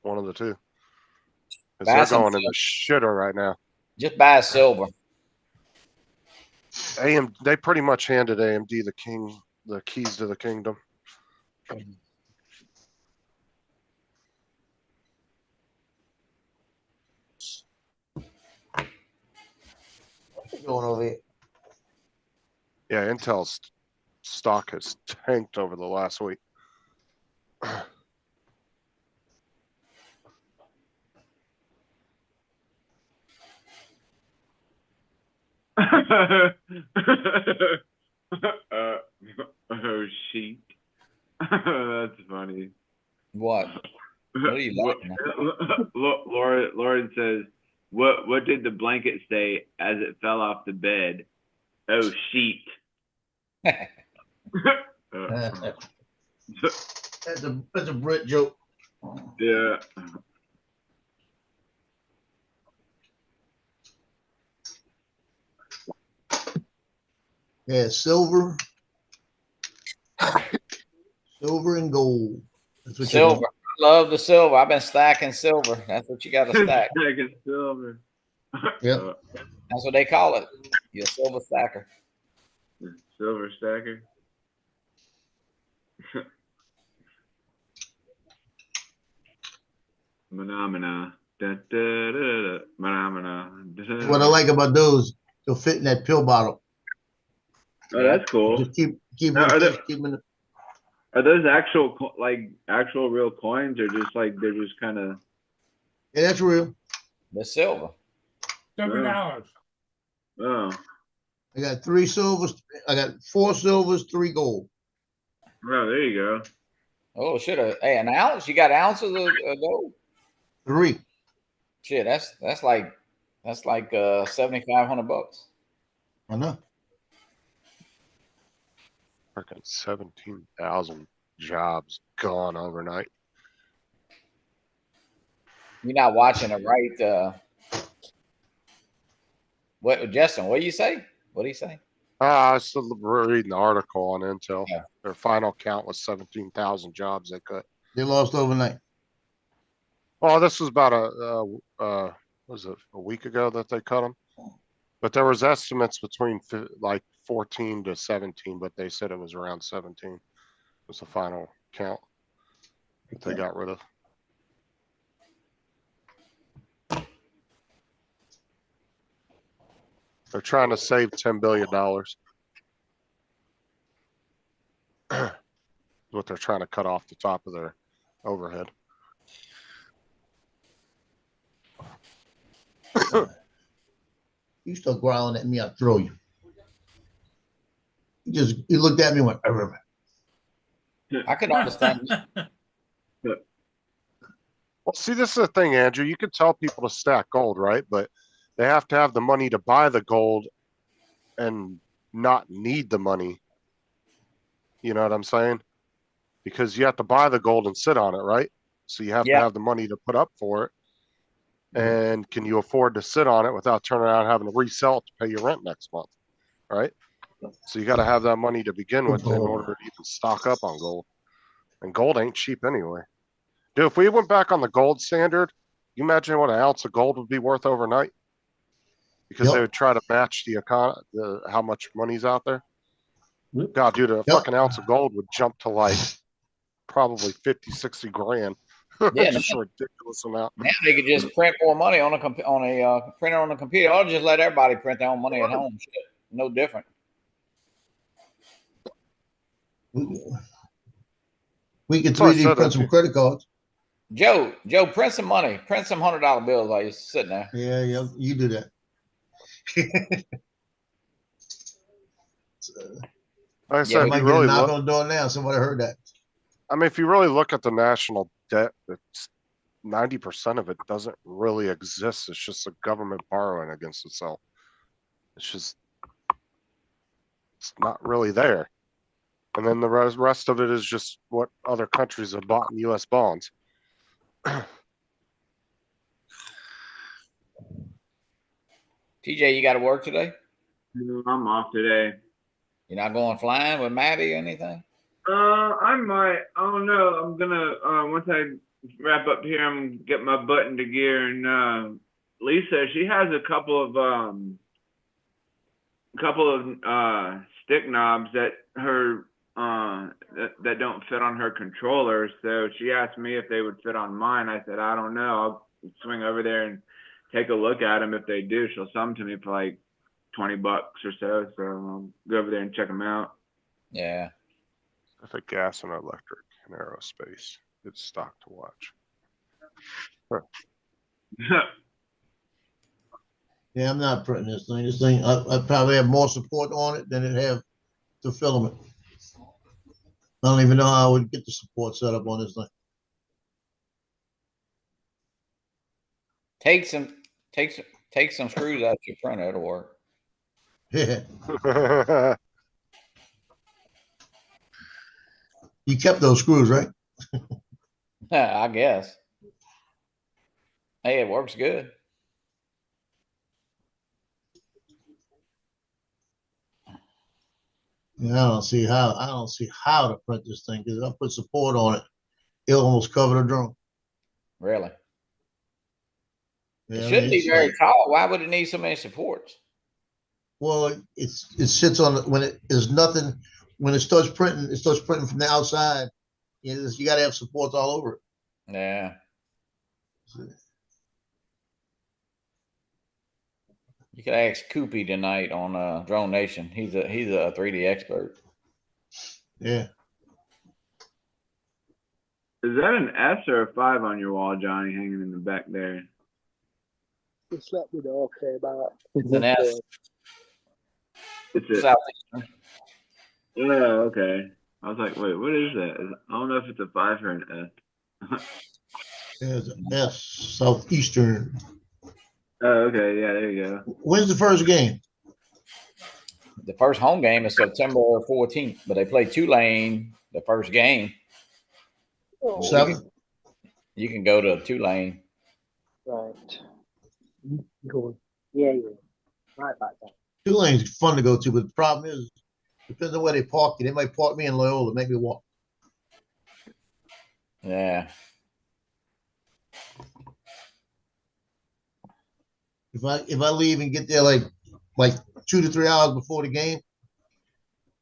One of the two. Because Buy they're some going in the shitter right now. just buy silver. They pretty much handed AMD the keys to the kingdom. Going over here. Yeah, Intel's stock has tanked over the last week. Oh, sheet. That's funny. What? What are you laughing at? Lauren says, "What did the blanket say as it fell off the bed?" Oh, sheet. That's a Brit joke. Yeah. Yeah, silver and gold. That's what you Silver. want. I love the silver. I've been stacking silver. That's what you got to stack. Stacking silver. Yep. That's what they call it. You're a silver stacker. Silver stacker. Phenomena. Da, da, da, da, phenomena. What I like about those, they'll fit in that pill bottle. Oh, that's cool. Just keep Now, are there- keeping it. Are those actual real coins, or just like they're just kind of? Yeah, that's real. The silver. $7. Oh, I got 3 silvers. I got 4 silvers, 3 gold. oh, there you go. Oh, shit. Hey, an ounce? You got ounces of gold? 3. Shit, that's like $7,500. I know. Freaking 17,000 jobs gone overnight. You're not watching it right. What, Justin? What do you say? What do you say? I was still reading the article on Intel. Yeah. Their final count was 17,000 jobs they cut. They lost overnight. Well, this was about was it a week ago that they cut them? But there was estimates between like 14 to 17, but they said it was around 17 was the final count that they got rid of. They're trying to save $10 billion. What they're trying to cut off the top of their overhead. You start growling at me, I'll throw you. He looked at me and went, "Arr." I could understand. Well, see, this is the thing, Andrew. You can tell people to stack gold, right? But they have to have the money to buy the gold and not need the money. You know what I'm saying? Because you have to buy the gold and sit on it, right? So you have to have the money to put up for it. And can you afford to sit on it without turning around and having to resell it to pay your rent next month, right? So you got to have that money to begin with in order to even stock up on gold. And gold ain't cheap anyway. Dude, if we went back on the gold standard, you imagine what an ounce of gold would be worth overnight? Because they would try to match the how much money's out there. God, dude, a fucking ounce of gold would jump to like probably 50, 60 grand. Yeah, just a ridiculous amount. Now they could just print more money on a printer on the computer, or just let everybody print their own money at home. Shit, no different. We could 3D print some credit cards. Joe, print some money. Print some $100 bills while you're sitting there. Yeah, you do that. Like I said, might if you get a really knock look, on the door now. Somebody heard that. I mean, if you really look at the national debt that's 90% of it doesn't really exist. It's just the government borrowing against itself. It's not really there. And then the rest of it is just what other countries have bought in US bonds. TJ, you got to work today? I'm off today. You're not going flying with Maddie or anything? I might. I don't know. I'm gonna once I wrap up here, I'm gonna get my butt into gear. And Lisa, she has a couple of stick knobs that her that don't fit on her controller. So she asked me if they would fit on mine. I said I don't know. I'll swing over there and take a look at them. If they do, she'll sell them to me for like $20 or so. So I'll go over there and check them out. Yeah. I think gas and electric and aerospace. It's stock to watch. Yeah, I'm not printing this thing. This thing, I probably have more support on it than it have the filament. I don't even know how I would get the support set up on this thing. Take some screws out your printer. It'll work. Yeah, you kept those screws, right? I guess. Hey, it works good. Yeah, I don't see how to print this thing because if I put support on it, it'll almost cover the drum. Really. Yeah, It I shouldn't mean, be it's very like- tall. Why would it need so many supports? Well, it sits on when it is nothing. When it starts printing from the outside. You got to have supports all over it. Yeah. You could ask Koopy tonight on Drone Nation. He's a 3D expert. Yeah. Is that an S or a 5 on your wall, Johnny, hanging in the back there? Just let me know, okay, about It's an S. It's a, Southeastern. oh, okay. I was like, wait, what is that? I don't know if it's a 5 or an S. There's an S, Southeastern. Oh, okay. Yeah, there you go. When's the first game? The first home game is September 14th, but they play Tulane the first game. Oh, 7th? You can go to Tulane. right. Go. Yeah. Right back there. Tulane's fun to go to, but the problem is, depends on where they park you. They might park me in Loyola, make me walk. Yeah. If I leave and get there like 2 to 3 hours before the game,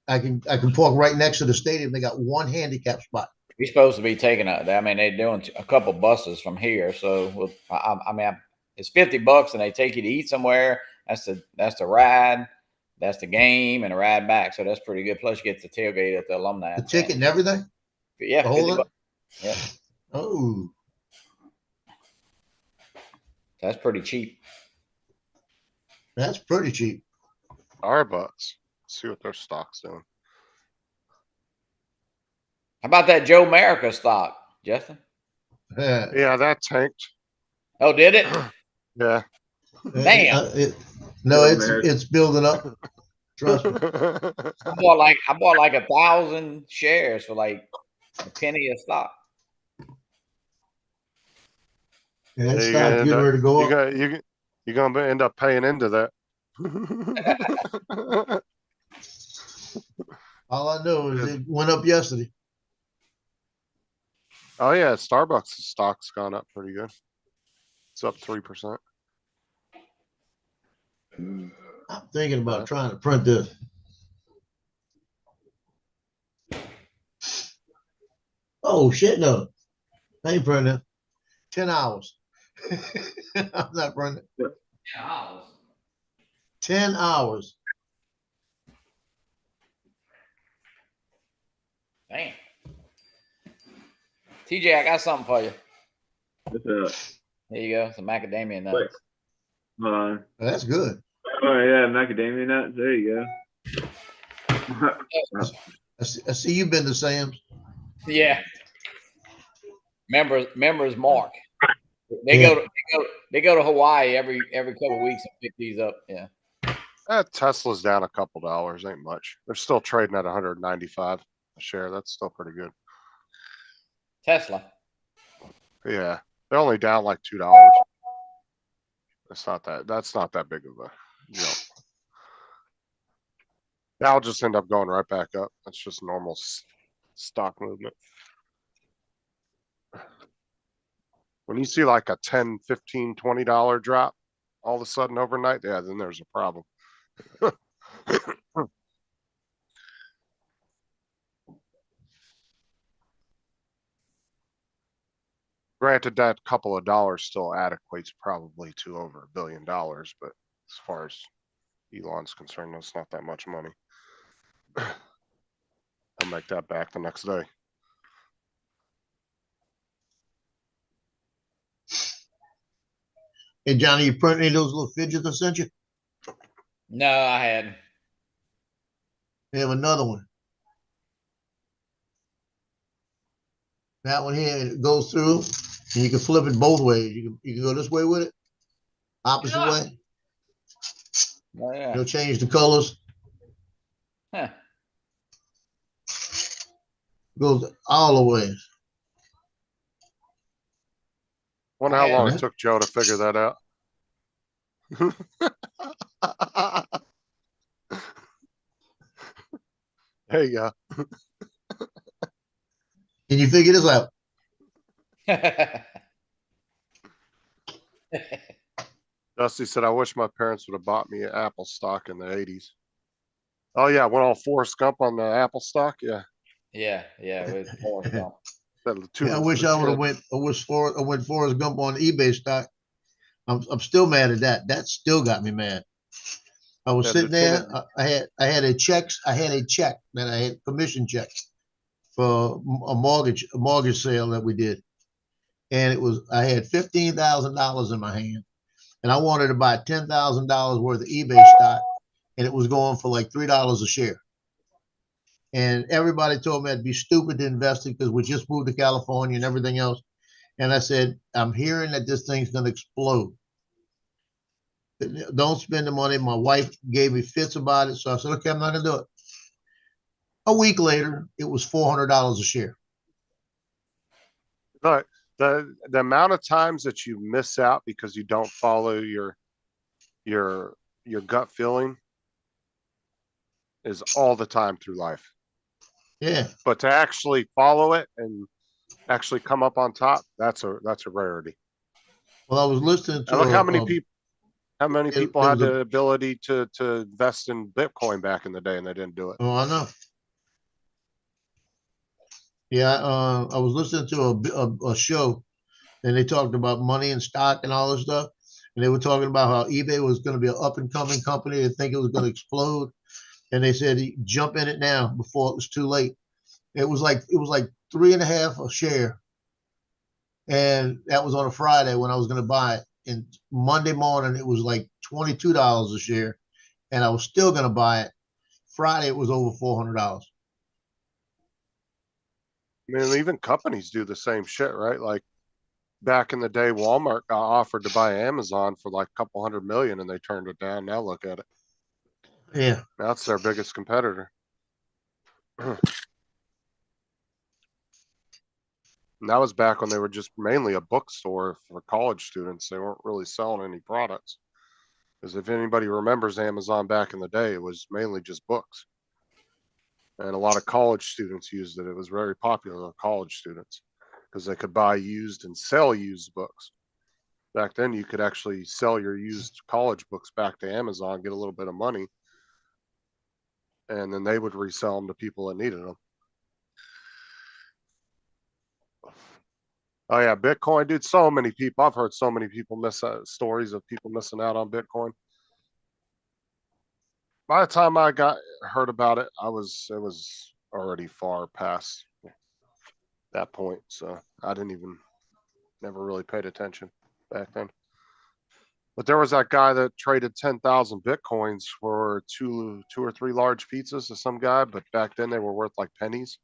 I can park right next to the stadium. They got one handicap spot. You're supposed to be taking they're doing a couple buses from here. So it's $50 and they take you to eat somewhere. That's the ride. That's the game and a ride back. So that's pretty good. Plus you get the tailgate at the alumni. The ticket and everything? Yeah. The whole $50. lot? Yeah. Oh, That's pretty cheap. that's pretty cheap. Our butts. See what their stock's doing. How about that Joe America stock, Justin? Yeah. Yeah, that tanked. Oh, did it? Yeah. Damn. No, it's building up. Trust me. I bought like 1,000 shares for like a penny a stock. Yeah, it's You're not gonna getting end ready to go up- up. you're gonna end up paying into that. All I know is it went up yesterday. Oh yeah, Starbucks stock's gone up pretty good. It's up 3%. I'm thinking about trying to print this. Oh shit, no. I ain't printing it. 10 hours. I'm not printing it. 10 hours. Damn. TJ, I got something for you. What's up? There you go. Some macadamia nuts. Wait. Hold on. That's good. Oh yeah, macadamia nuts. There you go. I see you've been to Sam's. Yeah. Members Mark. They Yeah. they go to Hawaii every couple of weeks and pick these up. Yeah. Tesla's down a couple dollars, ain't much. They're still trading at 195 a share. That's still pretty good. Tesla. Yeah, they're only down like $2. That's not that big of a jump. That'll just end up going right back up. That's just normal stock movement. When you see like a 10, 15, $20 drop all of a sudden overnight, yeah, then there's a problem. Granted, that couple of dollars still adequates probably to over $1 billion, but as far as Elon's concerned, that's not that much money. I'll make that back the next day. Hey, Johnny, you print any of those little fidgets I sent you? No, I hadn't. We have another one. That one here, it goes through, and you can flip it both ways. You can go this way with it, opposite way. Oh yeah. You'll change the colors. Huh. Goes all the ways. Wonder how long Yeah. it took Joe to figure that out. There you go. Can you figure this out? Dusty said, I wish my parents would have bought me Apple stock in the 80s. Oh yeah, went all Forrest Gump on the Apple stock. Yeah. Yeah, with Forrest Gump. Yeah, I wish I would have went. I went Forrest Gump on eBay stock. I'm still mad at that. That still got me mad. I was Yeah, sitting there. Lieutenant- I had a check that I had commission check for a mortgage sale that we did, and I had $15,000 in my hand, and I wanted to buy $10,000 worth of eBay stock, and it was going for like $3 a share. And everybody told me I'd be stupid to invest it because we just moved to California and everything else. And I said, I'm hearing that this thing's going to explode. Don't spend the money. My wife gave me fits about it. So I said, okay, I'm not going to do it. A week later, it was $400 a share. But the amount of times that you miss out because you don't follow your gut feeling is all the time through life. Yeah. But to actually follow it and actually come up on top, that's a rarity. Well, I was listening to And look how many people had the ability to invest in Bitcoin back in the day and they didn't do it. Oh, I know. Yeah, I was listening to a show, and they talked about money and stock and all this stuff, and they were talking about how eBay was going to be an up and coming company. They think it was going to explode, and they said jump in it now before it was too late. It was like 3.5 a share, and that was on a Friday when I was going to buy it. And Monday morning it was like $22 a share, and I was still going to buy it. Friday it was over $400. I mean, even companies do the same shit, right? Like back in the day, Walmart got offered to buy Amazon for like a couple $100 million and they turned it down. Now look at it. Yeah. Now it's their biggest competitor. And that was back when they were just mainly a bookstore for college students. They weren't really selling any products. Because if anybody remembers Amazon back in the day, it was mainly just books. And a lot of college students used it. It was very popular with college students because they could buy used and sell used books. Back then, you could actually sell your used college books back to Amazon, get a little bit of money, and then they would resell them to people that needed them. Oh yeah, Bitcoin, dude. So many people. I've heard so many people stories of people missing out on Bitcoin. By the time I heard about it, it was already far past that point. So I never really paid attention back then. But there was that guy that traded 10,000 Bitcoins for two or three large pizzas to some guy. But back then they were worth like pennies.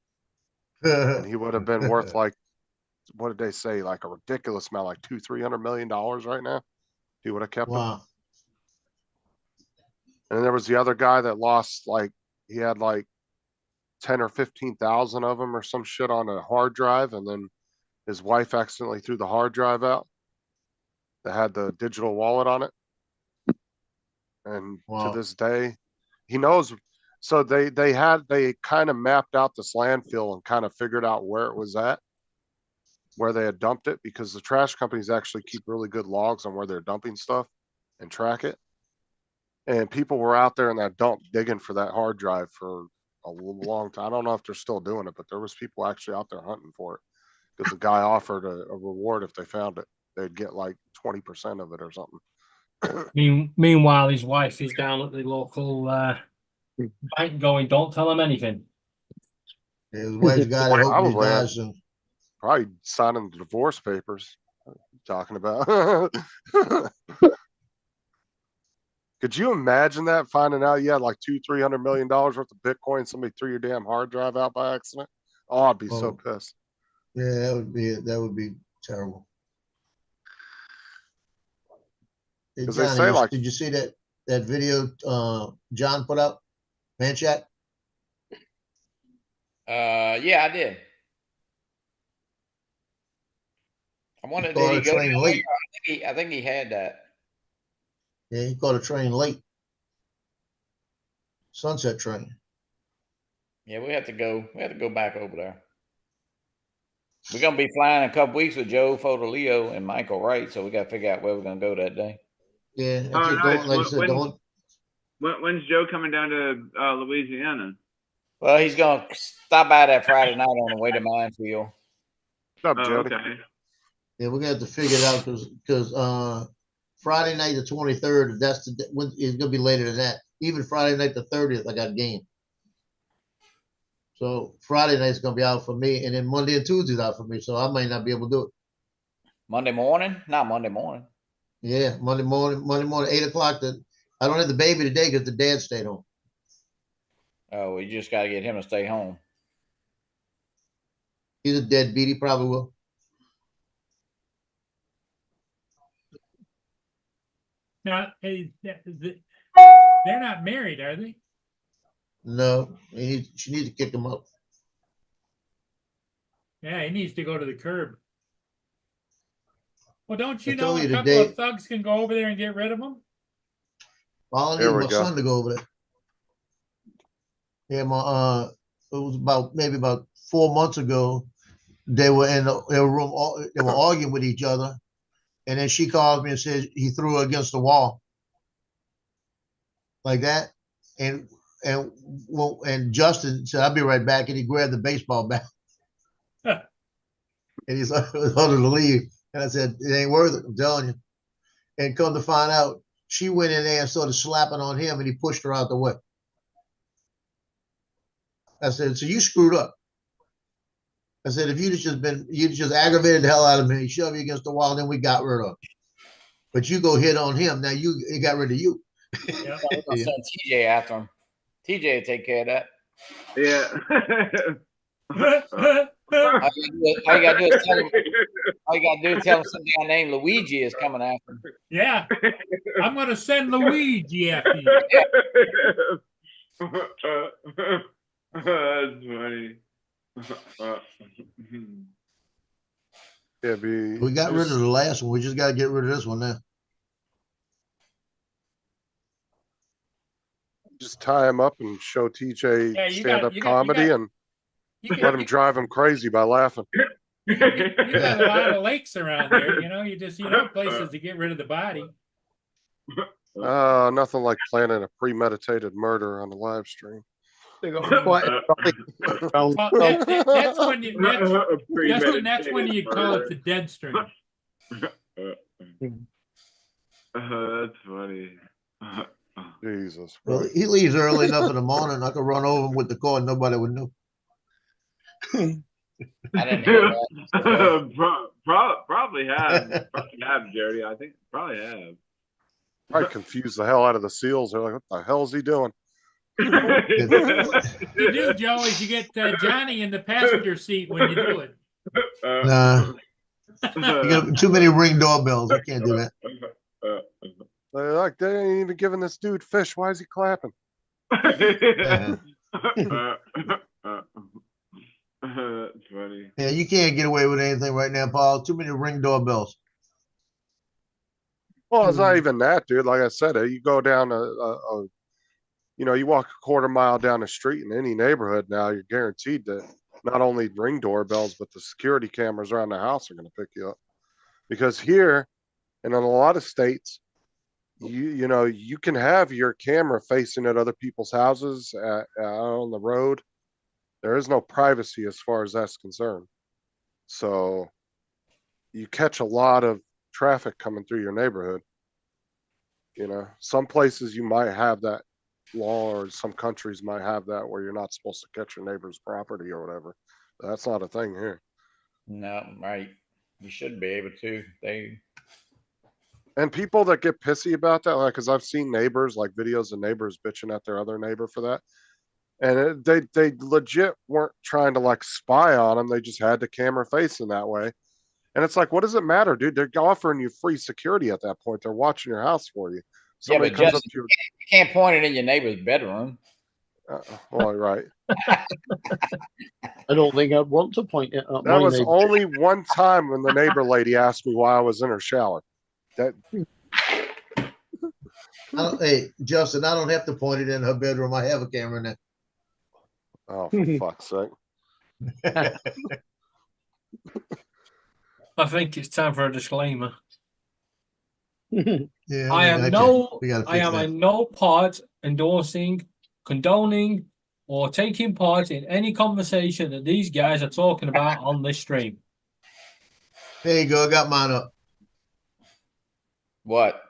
And he would have been worth like what did they say? Like a ridiculous amount, like $200-300 million right now. He would have kept them. Wow. And then there was the other guy that lost, like, he had like 10 or 15,000 of them or some shit on a hard drive. And then his wife accidentally threw the hard drive out that had the digital wallet on it. And Wow. to this day, he knows. So they kind of mapped out this landfill and kind of figured out where it was at, where they had dumped it, because the trash companies actually keep really good logs on where they're dumping stuff and track it. And people were out there in that dump digging for that hard drive for a long time. I don't know if they're still doing it, but there was people actually out there hunting for it, because the guy offered a reward if they found it. They'd get like 20% of it or something. Meanwhile, his wife is down at the local bank going, "Don't tell him anything." His wife's got it. Hopefully he Probably. dies soon. Probably signing the divorce papers. Talking about. Could you imagine that, finding out you had like $200-300 million worth of Bitcoin, somebody threw your damn hard drive out by accident? Oh, I'd be so pissed. Yeah, that would be terrible. Hey, 'Cause they Johnny, say, like- did you see that video John put up? Manchac? Yeah, I did. I wonder, Caught did a he go train down late. there? I think he had that. Yeah, he caught a train late. Sunset train. Yeah, we have to go. We have to go back over there. We're gonna be flying in a couple weeks with Joe Fodolio and Michael Wright, so we got to figure out where we're gonna go that day. Yeah, Oh, don't, nice. like I said, don't. When's Joe coming down to Louisiana? Well, he's gonna stop by that Friday night on the way to Minefield. What's up, Oh, Jody? okay. Yeah, we're gonna have to figure it out because Friday night the 23rd, it's gonna be later than that. Even Friday night the 30th, I got a game. So Friday night's gonna be out for me, and then Monday and Tuesday's out for me. So I might not be able to do it. Monday morning? Not Monday morning. Yeah, Monday morning, 8:00. I don't have the baby today because the dad stayed home. Oh, we just got to get him to stay home. He's a deadbeat. He probably will. Now, hey, they're not married, are they? No, she needs to kick him up. Yeah, he needs to go to the curb. Well, don't you I know told a you couple today- of thugs can go over there and get rid of them? All I There need we my go. son to go over there. Yeah, it was maybe about 4 months ago. They were in a room. They were arguing with each other, and then she called me and said he threw her against the wall, like that. And Justin said, "I'll be right back," and he grabbed the baseball bat, and he's ordered to leave. And I said, "It ain't worth it. I'm telling you." And come to find out, she went in there and started slapping on him, and he pushed her out the way. I said, "So you screwed up." I said, "If you'd just aggravated the hell out of me, he shoved you against the wall, and then we got rid of him. But you go hit on him, now it got rid of you." Yeah. We're gonna send TJ after him. TJ will take care of that. Yeah. All you gotta do is tell him. All you gotta do is tell him some guy named Luigi is coming after him. Yeah, I'm gonna send Luigi after you. That's funny. Yeah, We got rid of the last one. We just got to get rid of this one now. Just tie him up and show TJ Yeah, you stand-up got- comedy and You let got, him drive him crazy by laughing. you got a lot of lakes around there, you know places to get rid of the body. Nothing like planning a premeditated murder on the live stream. Well, that's when that's when you call it the dead string. That's funny. Jesus. Well, Christ. he leaves early enough in the morning. I could run over him with the car and nobody would know. I didn't hear that. Probably have, Jody. I think probably have. Probably confuse the hell out of the SEALs. They're like, what the hell is he doing? What you do, Joe, is you get Johnny in the passenger seat when you do it. Nah. You got too many Ring doorbells. I can't do that. They're like, they ain't even giving this dude fish. Why is he clapping? Uh-huh. That's funny. Yeah, you can't get away with anything right now, Paul. Too many Ring doorbells. Well, it's not even that, dude. Like I said, you go down you walk a quarter mile down the street in any neighborhood now, you're guaranteed that not only Ring doorbells, but the security cameras around the house are going to pick you up. Because here, and in a lot of states, you can have your camera facing at other people's houses on the road. There is no privacy as far as that's concerned. So you catch a lot of traffic coming through your neighborhood. Some places you might have that law, or some countries might have that where you're not supposed to catch your neighbor's property or whatever. But that's not a thing here. No, right. You should be able to. And people that get pissy about that, like, because I've seen neighbors, like videos of neighbors bitching at their other neighbor for that. And they legit weren't trying to like spy on them. They just had the camera facing that way. And it's like, what does it matter, dude? They're offering you free security at that point. They're watching your house for you. Somebody but comes Justin, up to you. You can't point it in your neighbor's bedroom. Well, right. I don't think I'd want to point it at That my was neighbour. only one time when the neighbor lady asked me why I was in her shower. Hey, Justin, I don't have to point it in her bedroom. I have a camera in Oh, for fuck's sake. there. I think it's time for a disclaimer. Yeah, I am okay. no, We gotta I fix am that. in no part endorsing, condoning, or taking part in any conversation that these guys are talking about on this stream. There you go. I got mine up. What?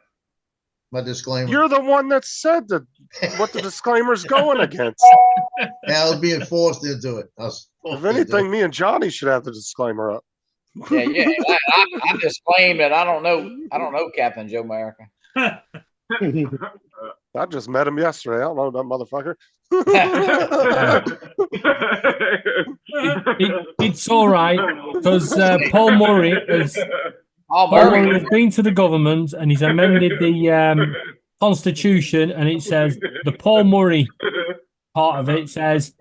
My disclaimer. You're the one that said what the disclaimer's going against. I was being forced into it. If anything, me and Johnny should have the disclaimer up. Yeah. I disclaimed that I don't know Captain Joe America. I just met him yesterday. I don't know that motherfucker. It's all right because Paul Murray has been to the government and he's amended the constitution, and it says the Paul Murray part of it says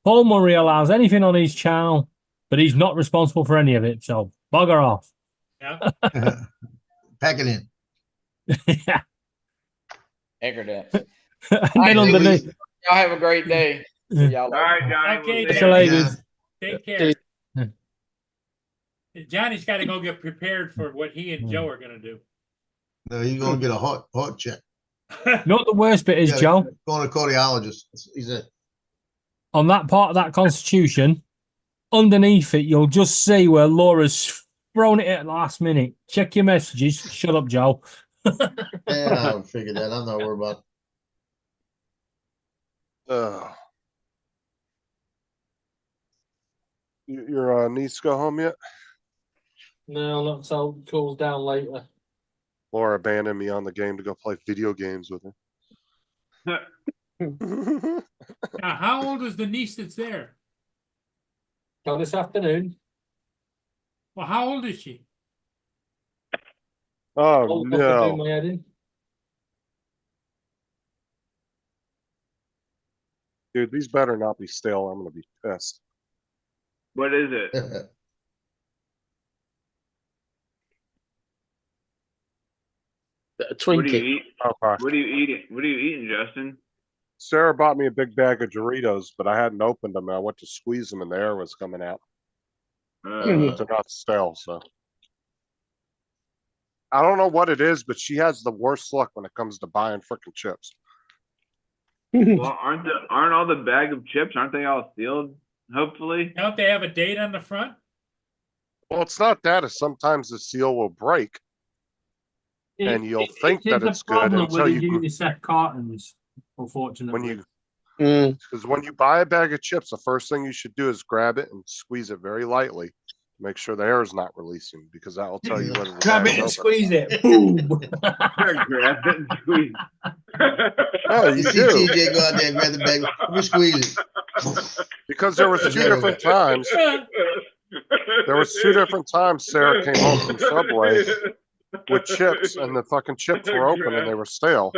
Paul Murray allows anything on his channel, but he's not responsible for any of it. So bugger off. Yeah. Pack it in. Yeah. Eggerdance. And then underneath, Y'all have a great day. See y'all All right, Johnny. Okay, we'll see see you ya. later. Take care. Johnny's got to go get prepared for what he and Joe are going to do. No, you're gonna get a heart check. Not the worst bit is, Yeah, Joe, Going to cardiologist. He said, on that part of that constitution, underneath it, you'll just see where Laura's thrown it at the last minute. Check your messages. Shut up, Joe. yeah, I figured that. I'm not worried about Your niece go home yet? No, not so it cools down later. Laura abandoned me on the game to go play video games with her. Now, how old is the niece that's there? So this afternoon, Well, how old is she? Oh old enough to do no. my head in. Dude, these better not be stale. I'm gonna be pissed. What is it? it. A What do you Twinkie. eat? Okay. What are you eating? What are you eating, Justin? Sarah bought me a big bag of Doritos, but I hadn't opened them. I went to squeeze them and the air was coming out. Uh, They're not stale, so. I don't know what it is, but she has the worst luck when it comes to buying freaking chips. well, aren't all the bag of chips? Aren't they all sealed? Hopefully. Don't they have a date on the front? Well, it's not that. It's sometimes the seal will break. And you'll think that it's good until you can- UNICEF cartons, unfortunately. When you, Mm. because when you buy a bag of chips, the first thing you should do is grab it and squeeze it very lightly. Make sure the air is not releasing, because that will tell you whether the grab bag it and is open. squeeze it. Boom. Grab it and squeeze. Oh, You you see do, TJ go out there and grab the bag. Let me squeeze it. because there was two different times. There was 2 different times Sarah came home from Subway with chips, and the fucking chips were open and they were stale.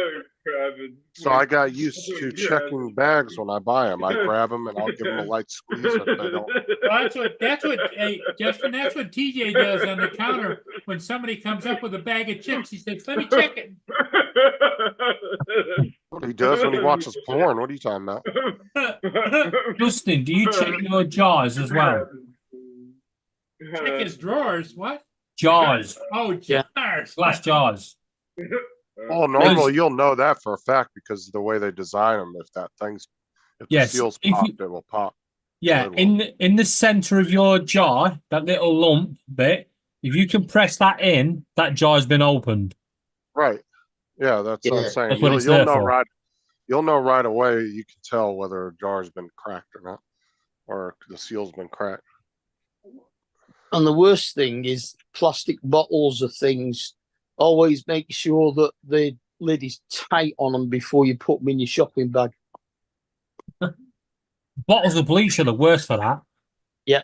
So I got used to checking bags when I buy them. I grab them and I'll give them a light squeeze if they don't. Well, hey, Justin, that's what TJ does on the counter when somebody comes up with a bag of chips. He says, "Let me check it." What he does when he watches porn. What are you talking about? Justin, do you check your jars as well? Check his drawers. What? Jars, Oh, Yeah. jars. glass jars. Oh, normally you'll know that for a fact because of the way they design them. If the Yes, seal's if popped, you- it will pop. Yeah, Good one. in the center of your jar, that little lump bit, if you can press that in, that jar's been opened. Right. Yeah, that's what Yeah. I'm saying. That's what You'll, it's you'll there know for. right. You'll know right away. You can tell whether a jar's been cracked or not, or the seal's been cracked. And the worst thing is plastic bottles of things. Always make sure that the lid is tight on them before you put them in your shopping bag. Bottles of bleach are the worst for that. Yeah.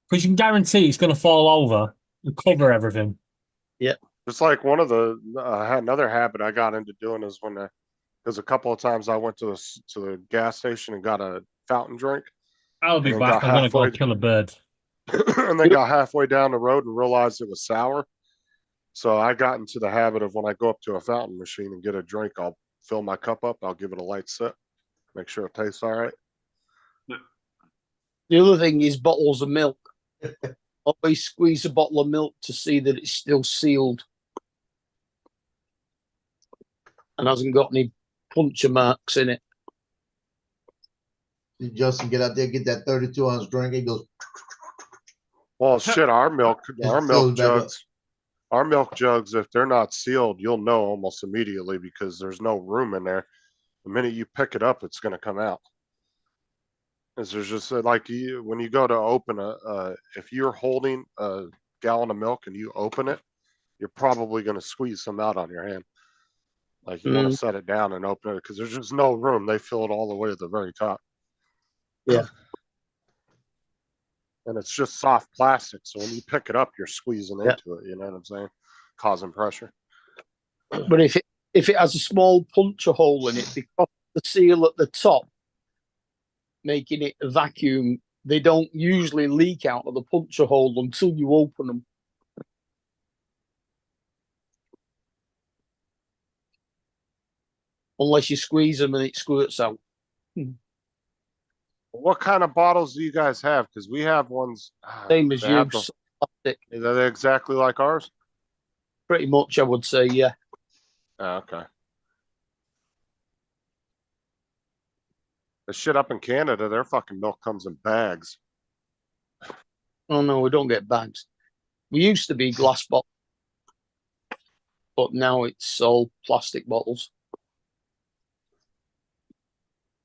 Because you can guarantee it's going to fall over and cover everything. Just like one of the another habit I got into doing is when because a couple of times I went to the gas station and got a fountain drink, I'll be And then back. got I'm going to go halfway- kill a bird. and then got halfway down the road and realized it was sour. So I got into the habit of when I go up to a fountain machine and get a drink, I'll fill my cup up, I'll give it a light sip, make sure it tastes all right. The other thing is bottles of milk. Always squeeze a bottle of milk to see that it's still sealed and hasn't got any puncture marks in it. Did Justin get out there, get that 32-ounce drink? He goes, Well, shit, our milk fills back up. jugs, if they're not sealed, you'll know almost immediately because there's no room in there. The minute you pick it up, it's going to come out. Is there's just like when you go to open if you're holding a gallon of milk and you open it, you're probably going to squeeze some out on your hand. Like you want to set it down and open it because there's just no room. They fill it all the way to the very top. Yeah. And it's just soft plastic. So when you pick it up, you're squeezing Yeah. into it. You know what I'm saying? Causing pressure. But if it has a small puncture hole in it, because the seal at the top, making it a vacuum, they don't usually leak out of the puncture hole until you open them. Unless you squeeze them and it squirts out. What kind of bottles do you guys have? Because we have ones. Same as they you, have the- plastic, Are they exactly like ours? pretty much, I would say, yeah. Oh, okay. The shit up in Canada, their fucking milk comes in bags. Oh no, we don't get bags. We used to be glass bottles, but now it's all plastic bottles.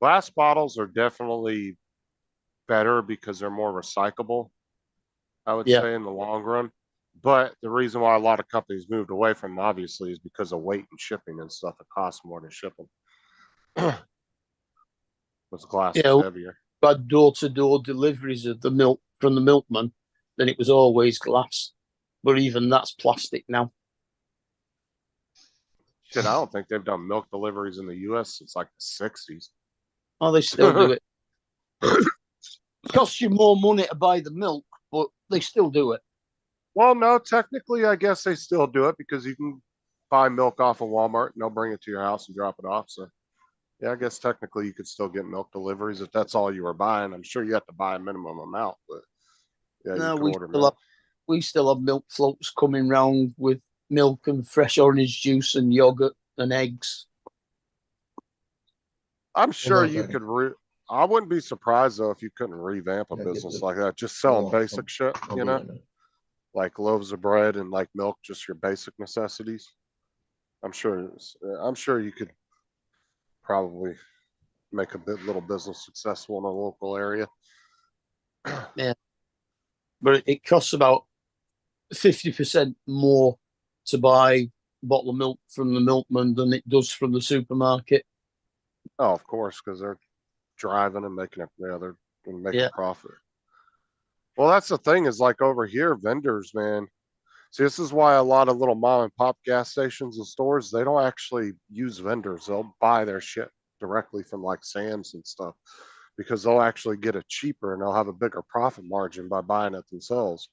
Glass bottles are definitely better because they're more recyclable, I would Yeah. say, in the long run. But the reason why a lot of companies moved away from them, obviously, is because of weight and shipping and stuff. It costs more to ship them. Because glass Yeah. is heavier. Had door-to-door deliveries of the milk from the milkman, then it was always glass. But even that's plastic now. Shit, I don't think they've done milk deliveries in the U.S. since like the 60s. Oh, they still do it. It costs you more money to buy the milk, but they still do it. Well, no, technically, I guess they still do it because you can buy milk off of Walmart and they'll bring it to your house and drop it off. So, yeah, I guess technically you could still get milk deliveries if that's all you were buying. I'm sure you have to buy a minimum amount, but yeah, No, you can we order still milk. We still have milk floats coming round with milk and fresh orange juice and yogurt and eggs. I'm sure on a you second. could. I wouldn't be surprised though if you couldn't revamp a Yeah, get business this. like that. Just selling Hold on, basic shit, I'll you be know, right there. like loaves of bread and like milk, just your basic necessities. I'm sure you could probably make a little business successful in a local area. But it costs about 50% more to buy a bottle of milk from the milkman than it does from the supermarket. Oh, of course, because they're driving and making it. Yeah, they're going to make Yeah. a profit. Well, that's the thing is like over here, vendors, man. See, this is why a lot of little mom and pop gas stations and stores, they don't actually use vendors. They'll buy their shit directly from like Sam's and stuff because they'll actually get it cheaper and they'll have a bigger profit margin by buying it themselves.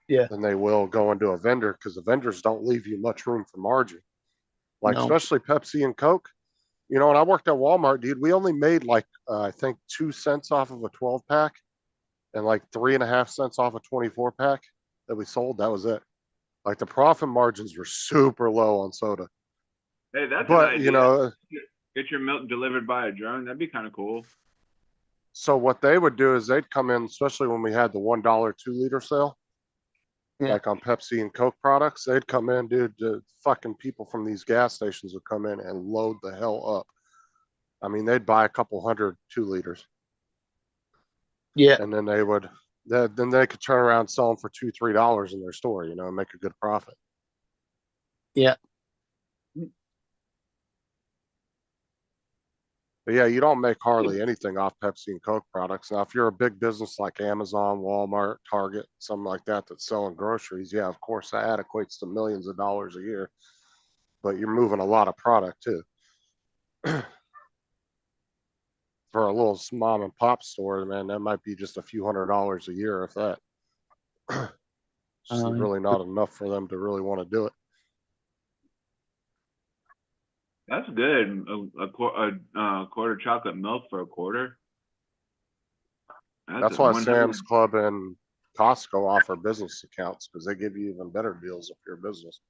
Yeah. Than they will go into a vendor because the vendors don't leave you much room for margin. Like, No. especially Pepsi and Coke. You know, when I worked at Walmart, dude, we only made like, I think 2 cents off of a 12 pack and like 3.5 cents off a 24 pack that we sold. That was it. Like the profit margins were super low on soda. Hey, that's an But, idea. you know, Get your milk delivered by a drone. That'd be kind of cool. so what they would do is they'd come in, especially when we had the $1 2-liter sale, Yeah. like on Pepsi and Coke products, they'd come in, dude. The fucking people from these gas stations would come in and load the hell up. I mean, they'd buy a couple hundred 2-liters, Yeah. and then then they could turn around and sell them for $2-3 in their store, you know, and make a good profit. Yeah. But yeah, you don't make hardly anything off Pepsi and Coke products. Now, if you're a big business like Amazon, Walmart, Target, something like that that's selling groceries, yeah, of course, that equates to millions of dollars a year. But you're moving a lot of product too. For a little mom and pop store, man, that might be just a few $100s a year, if that. It's really not enough for them to really want to do it. That's good. A quarter chocolate milk for a quarter. That's a why 100 Sam's Club and Costco offer business accounts because they give you even better deals if you're a business.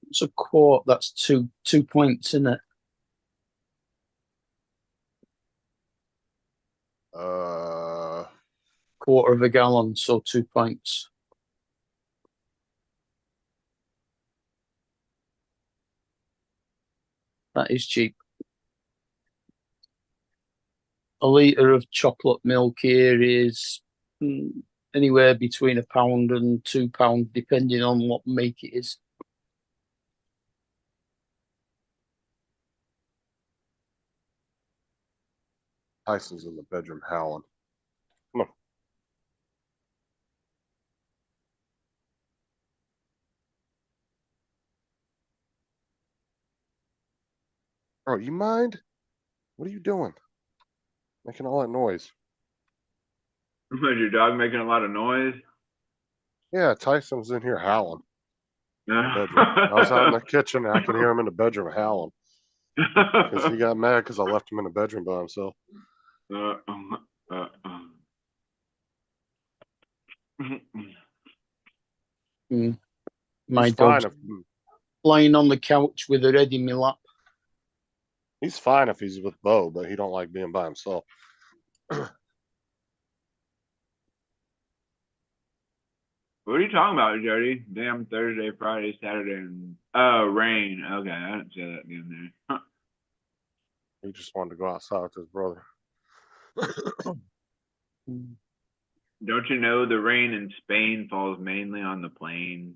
It's a quart. That's 2 points, isn't it? Quarter of a gallon, so 2 pints. That is cheap. A litre of chocolate milk here is anywhere between £1 and £2, depending on what make it is. Tyson's in the bedroom howling. Come on. Bro, you mind? What are you doing? Making all that noise. Is your dog making a lot of noise? Yeah, Tyson's in here howling. I was out in the kitchen and I could hear him in the bedroom howling. Because he got mad because I left him in the bedroom by himself. My He's fine dog's lying on the couch with her head in my lap. He's fine if he's with Bo, but he don't like being by himself. What are you talking about, Jody? Damn, Thursday, Friday, Saturday, and rain. Okay, I didn't say that in there. He just wanted to go outside with his brother. Don't you know the rain in Spain falls mainly on the plain?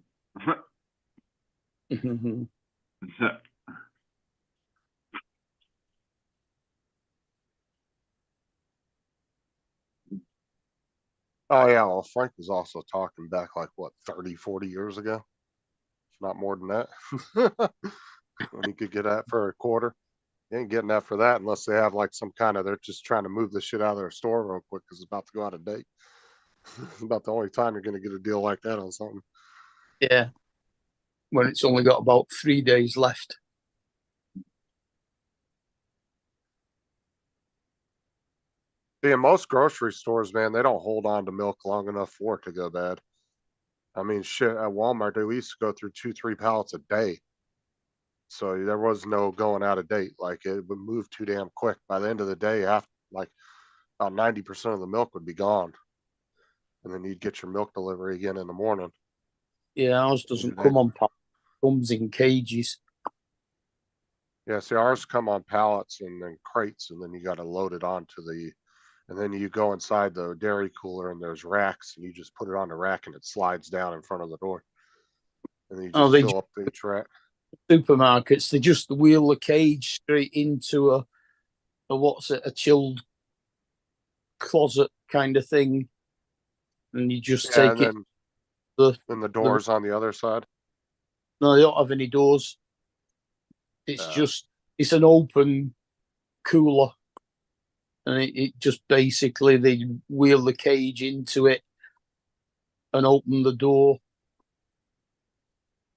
Oh, yeah. Well, Frank was also talking back like, what, 30, 40 years ago? If not more than that. When he could get that for a quarter. He ain't getting that for that unless they have like some kind of, they're just trying to move the shit out of their store real quick because it's about to go out of date. It's about the only time you're going to get a deal like that on something. Yeah. When it's only got about 3 days left. See, in most grocery stores, man, they don't hold on to milk long enough for it to go bad. I mean, shit, at Walmart, we used to go through 2-3 pallets a day. So there was no going out of date. Like it would move too damn quick. By the end of the day, after like about 90% of the milk would be gone. And then you'd get your milk delivery again in the morning. Yeah, ours doesn't come on pallets. It comes in cages. Yeah, see, ours come on pallets and then crates, and then you got to load it onto the, and then you go inside the dairy cooler and there's racks, and you just put it on the rack and it slides down in front of the door. And then you just fill up each rack. Supermarkets, they just wheel the cage straight into a what's it, a chilled closet kind of thing, and you just Yeah, take and it. then The the doors on the other side. no, they don't have any doors. It's Yeah. just it's an open cooler, and it just basically they wheel the cage into it and open the door.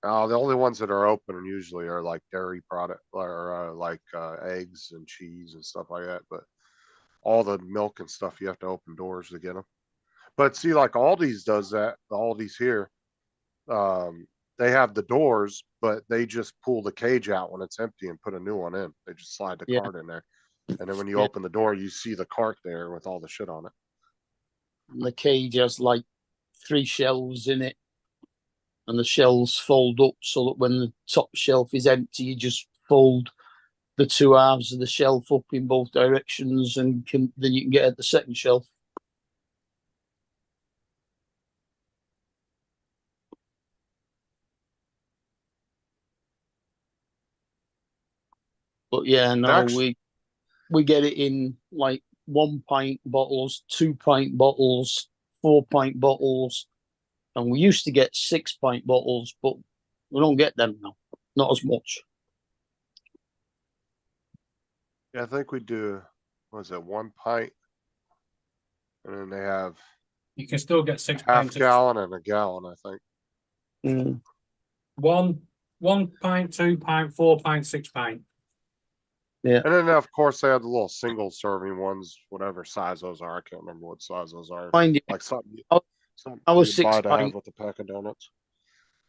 The only ones that are open usually are like dairy product or eggs and cheese and stuff like that. But all the milk and stuff, you have to open doors to get them. But see, like Aldi's does that. The Aldi's here, they have the doors, but they just pull the cage out when it's empty and put a new one in. They just slide the Yeah. cart in there, and then when you Yeah. open the door, you see the cart there with all the shit on it. And the cage has like 3 shelves in it, and the shelves fold up so that when the top shelf is empty, you just fold the 2 halves of the shelf up in both directions, and then you can get at the second shelf. But yeah, no, Actually- we get it in like 1 pint bottles, 2 pint bottles, 4 pint bottles, and we used to get 6 pint bottles, but we don't get them now, not as much. Yeah, I think we do. What is it? 1 pint, and then they have You can still get 6 half pints. gallon and a gallon. I think. Mm. One pint, 2 pint, 4 pint, 6 pint. And then of course they have the little single serving ones, whatever size those are. I can't remember what size those are. Mind you, Like something I was you'd 6 buy to have pint. with a pack of donuts.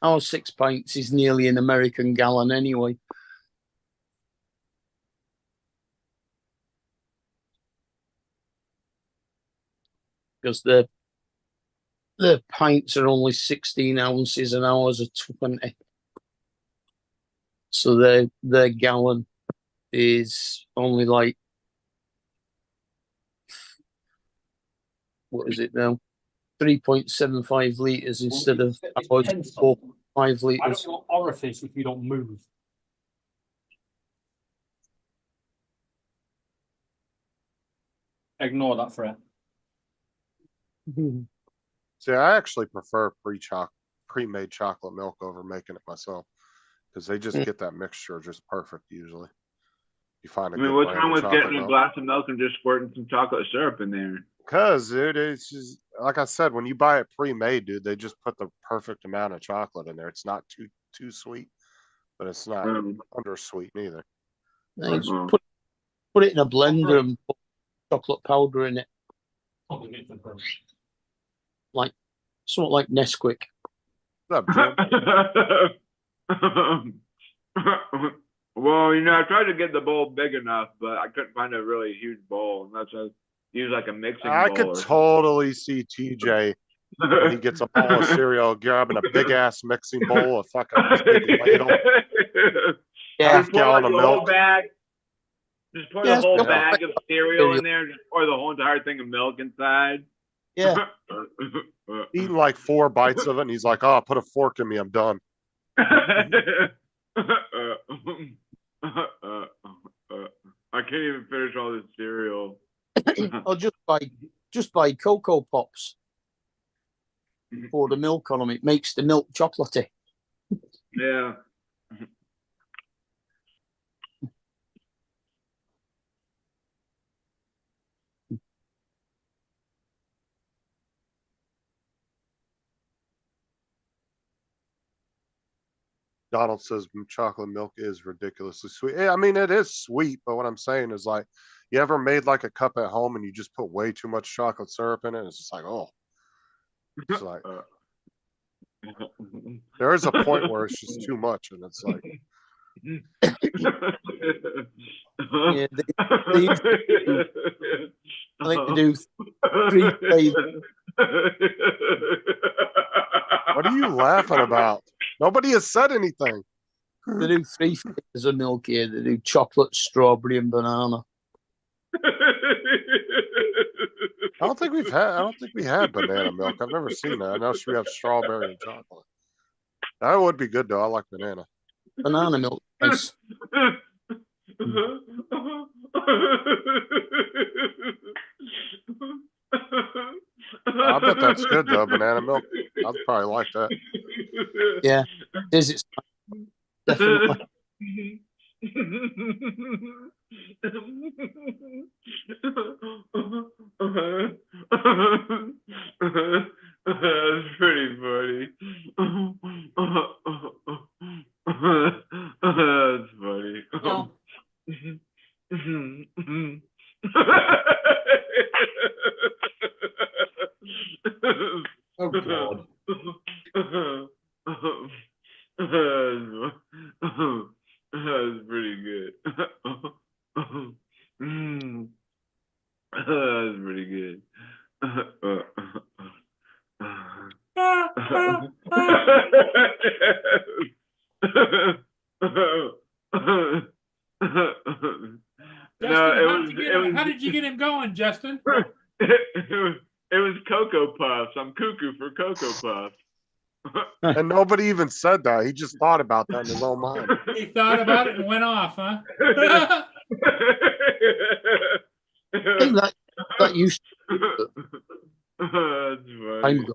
Our 6 pints is nearly an American gallon anyway. Because the pints are only 16 ounces and ours are 20. So their gallon is only like, what is it now? 3.75 litres instead of ours 4.5 I litres. don't want orifice if you don't move. Ignore that threat. See, I actually prefer pre-made chocolate milk over making it myself because they just Mm. get that mixture just perfect usually. You find a I mean, good what's brand wrong of with chocolate getting a milk. glass of milk and just squirting some chocolate syrup in there? Because, dude, it's just like I said, when you buy it pre-made, dude, they just put the perfect amount of chocolate in there. It's not too sweet, but it's not undersweet neither. They just put it in a blender and put chocolate powder in it, like something like Nesquik. What's up, Jim? Well, you know, I tried to get the bowl big enough, but I couldn't find a really huge bowl. And that's why I use like a mixing I bowl. could or totally see TJ when he gets a bowl of cereal, grabbing a big ass mixing bowl, a fucking big ladle, Yeah, Just pour like gallon of the whole milk. bag. Just pour Yeah, the whole yeah. bag of cereal in there. Just pour the whole entire thing of milk inside. yeah. Eating like 4 bites of it, and he's like, "Oh, put a fork in me, I'm done." I can't even finish all this cereal. Or just buy Cocoa Pops. Pour the milk on them. It makes the milk chocolatey. Yeah. Donald says chocolate milk is ridiculously sweet. Yeah, I mean, it is sweet, but what I'm saying is like, you ever made like a cup at home and you just put way too much chocolate syrup in it? It's just like, oh, it's like there is a point where it's just too much, and it's like, Yeah, they used to I think they do 3 flavors. what are you laughing about? Nobody has said anything. They do 3 flavors of milk here. They do chocolate, strawberry, and banana. I don't think we had banana milk. I've never seen that. I know we have strawberry and chocolate. That would be good though. I like banana. Banana milk, nice. I bet that's good though, banana milk. I'd probably like that. Yeah. It's definitely. That's pretty funny. That's funny. Well, Oh God. That's pretty good. That's pretty good. Justin, how did you get him going, Justin? It was Cocoa Puffs. I'm cuckoo for Cocoa Puffs. And nobody even said that. He just thought about that in his own mind. He thought about it and went off, huh? I think that used That's time funny. ago.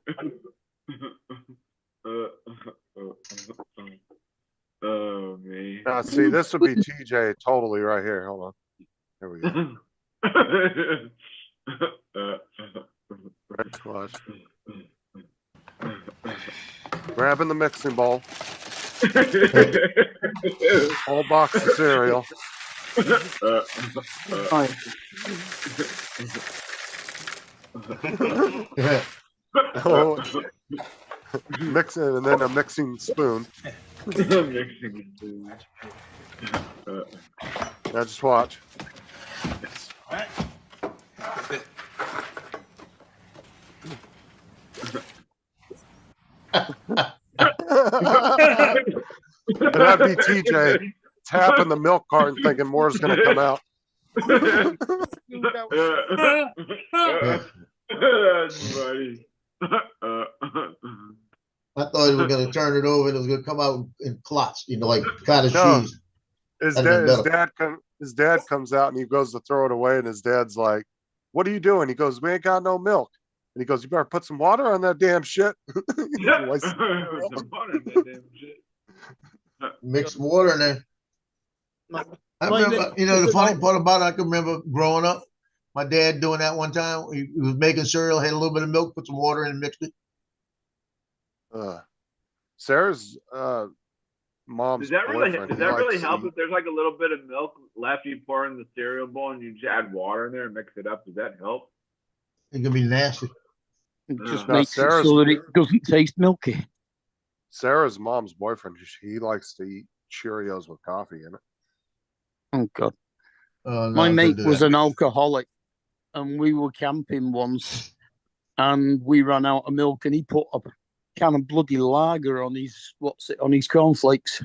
Oh man. Now, see, this would be TJ totally right here. Hold on. There we go. Red squash. Grabbing the mixing bowl. Whole box of cereal. Fine. Oh, mixing and then a mixing spoon. Now just watch. And that'd be TJ tapping the milk carton thinking more is gonna come out. That's funny. I thought he was gonna turn it over and it was gonna come out in clots, like cottage No. cheese. His That'd been his dad comes out and he goes to throw it away and his dad's like, "What are you doing?" He goes, "We ain't got no milk." And he goes, "You better put some water on that damn shit." Mix some water in there. I Like remember, the- the funny part about it, I can remember growing up, my dad doing that one time. He was making cereal, had a little bit of milk, put some water in and mixed it. Sarah's mom's Does that really boyfriend, does he that really likes to help eat- if there's like a little bit of milk left you pour in the cereal bowl and you just add water in there and mix it up? Does that help? It can be nasty. It just No, makes it Sarah's- so that it doesn't taste milky. Sarah's mom's boyfriend, he likes to eat Cheerios with coffee in it. Oh God. No, My I mate couldn't do was that. an alcoholic, and we were camping once, and we ran out of milk, and he put a can of bloody lager on his cornflakes.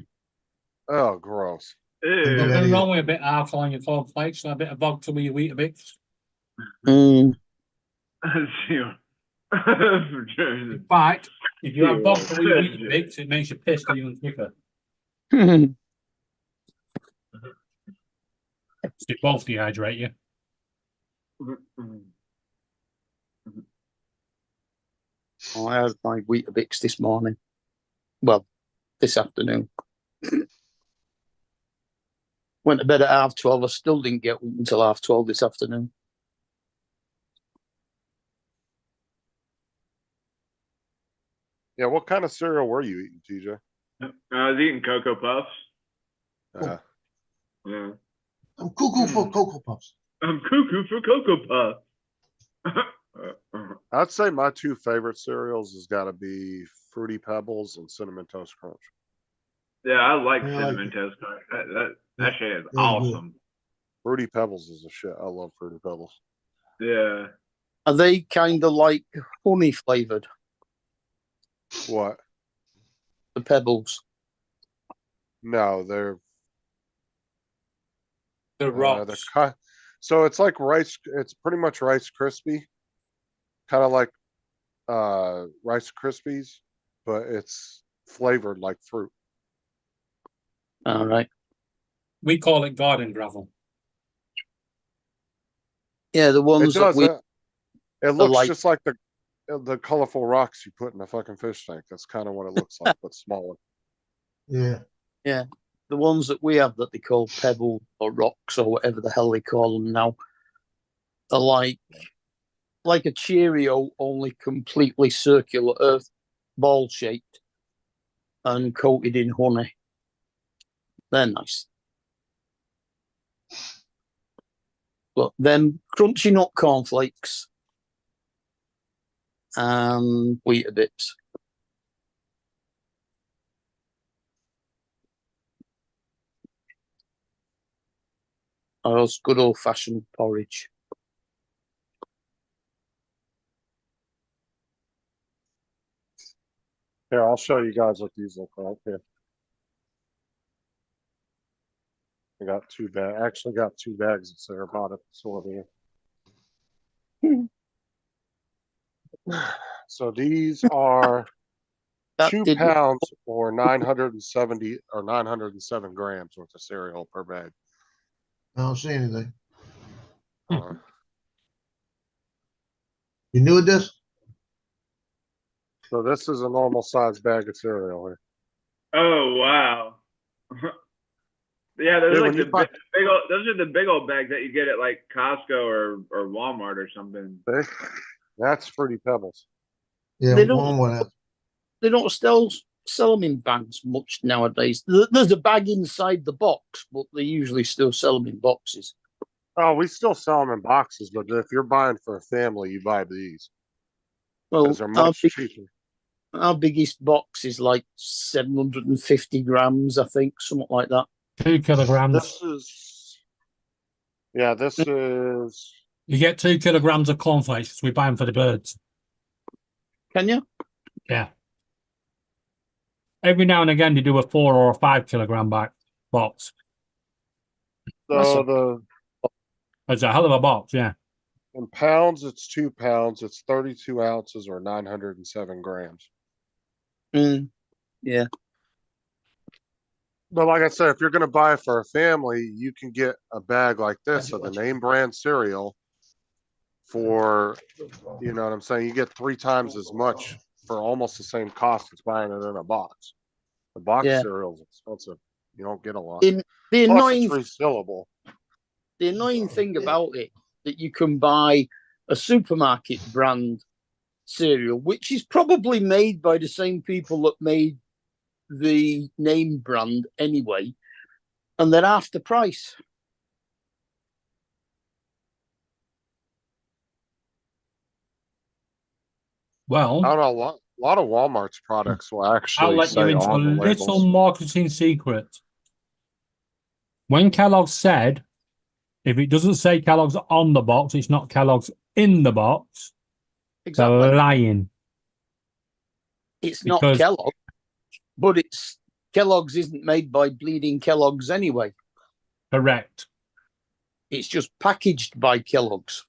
Oh, gross. Ew. Nothing wrong with a bit of alcohol on your cornflakes and a bit of vodka with your Weetabix. Mm. In fact, if you have vodka with your Weetabix, it makes your piss even quicker. They both dehydrate you. Oh, I had my Weetabix this morning. Well, this afternoon. Went to bed at 12:30. I still didn't get up until 12:30 this afternoon. Yeah, what kind of cereal were you eating, TJ? I was eating Cocoa Puffs. Uh, Yeah. I'm cuckoo for Cocoa Puffs. I'm cuckoo for Cocoa Puffs. I'd say my two favorite cereals has got to be Fruity Pebbles and Cinnamon Toast Crunch. Yeah, I like Yeah, I like Cinnamon Toast Crunch. That shit is Yeah, awesome. Fruity Pebbles is a shit. I love Fruity Pebbles. Yeah. Are they kind of like honey flavored, What? the Pebbles? No, they're The they're rocks. cut. So it's like Rice. It's pretty much Rice Krispie, kind of like Rice Krispies, but it's flavored like fruit. All right. We call it garden gravel. Yeah, the It ones that does. we It looks like- just like the. the colorful rocks you put in a fucking fish tank. That's kind of what it looks like, but smaller. Yeah. Yeah, the ones that we have that they call pebble or rocks or whatever the hell they call them now are like a Cheerio, only completely circular, earth ball shaped and coated in honey. They're nice. But then crunchy nut cornflakes and Weetabix. Or else good old fashioned porridge. Here, I'll show you guys what these look like here. I got two bags. Actually, got two bags of Sarah bought at the store here. So these are That 2 didn't pounds or 970 or 907 grams worth of cereal per bag. I don't see anything. Uh, You knew this? so this is a normal size bag of cereal here. Oh wow. Yeah, those Yeah, are when like you the buy- big old, those are the big old bags that you get at like Costco or Walmart or something. See? That's Fruity Pebbles. Yeah, They don't- one went they don't sell them in bags much nowadays. There's a bag inside the box, but they usually still sell them in boxes. Oh, we still sell them in boxes, but if you're buying for a family, you buy these Well, because they're much cheaper. our biggest box is like 750 grams, I think, something like that. 2 kilograms. This is, yeah, this is, You get 2 kilograms of cornflakes because we buy them for the birds. Can you? Yeah. Every now and again, they do a 4 or a 5 kilogram box. so the, It's a hell of a box, yeah. in pounds, it's 2 pounds. It's 32 ounces or 907 grams. Yeah. But like I said, if you're going to buy it for a family, you can get a bag like this of the name brand cereal for, you know what I'm saying? You get 3 times as much for almost the same cost as buying it in a box. The box Yeah. cereal is expensive. You don't get a lot. The Plus, annoying it's refillable. the annoying thing about it that you can buy a supermarket brand cereal, which is probably made by the same people that made the name brand anyway, and they're half the price. Well, I don't know. A lot of Walmart's products will I'll actually let you say into a on the little labels. marketing secret. When Kellogg's said, if it doesn't say Kellogg's on the box, it's not Kellogg's in the box, Exactly. they're lying. It's not because- Kellogg, but it's Kellogg's isn't made by bleeding Kellogg's anyway. Correct. It's just packaged by Kellogg's.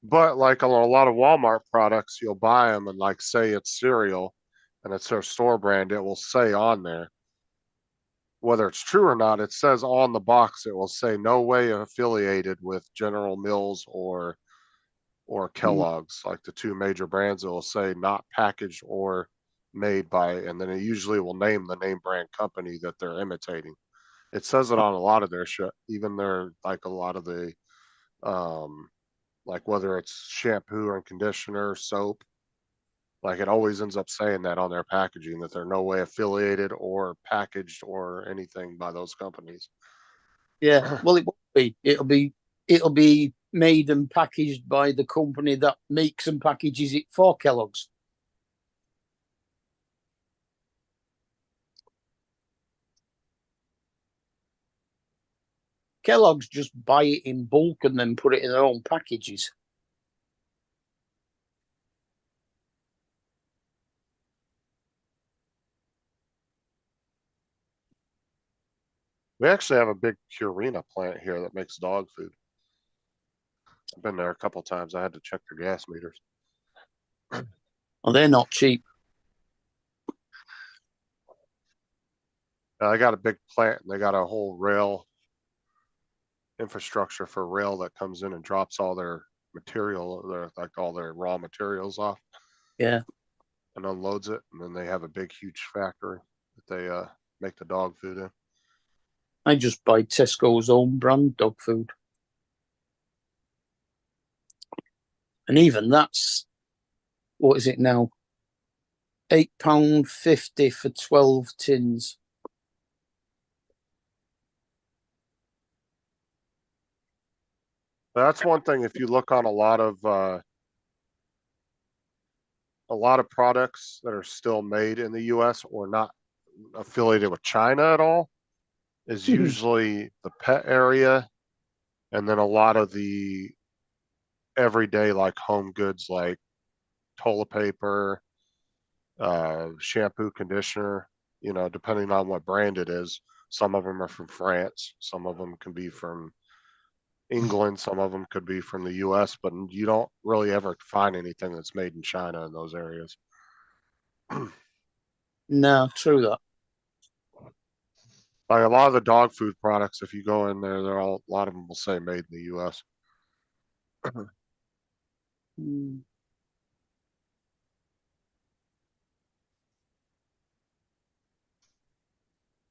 But like a lot of Walmart products, you'll buy them and like say it's cereal and it's their store brand, it will say on there. Whether it's true or not, it says on the box, it will say no way affiliated with General Mills or Kellogg's, like the 2 major brands. It will say not packaged or made by, and then it usually will name the name brand company that they're imitating. It says it on a lot of their shit, even their like a lot of the like whether it's shampoo and conditioner, soap, like it always ends up saying that on their packaging that they're no way affiliated or packaged or anything by those companies. Yeah, well, it won't be. It'll be made and packaged by the company that makes and packages it for Kellogg's. Kellogg's just buy it in bulk and then put it in their own packages. We actually have a big Purina plant here that makes dog food. I've been there a couple times. I had to check their gas meters. Well, they're not cheap. I got a big plant and they got a whole rail infrastructure for rail that comes in and drops all their material, like all their raw materials off. Yeah. And unloads it, and then they have a big, huge factory that they make the dog food in. I just buy Tesco's own brand dog food. And even that's, what is it now? £8.50 for 12 tins. That's one thing. If you look on a lot of products that are still made in the U.S. or not affiliated with China at all, is usually the pet area, and then a lot of the everyday like home goods like toilet paper, shampoo, conditioner, you know, depending on what brand it is. Some of them are from France, some of them can be from England, some of them could be from the US, but you don't really ever find anything that's made in China in those areas. No, true that. Like a lot of the dog food products, if you go in there, they're all, a lot of them will say made in the US. Mm.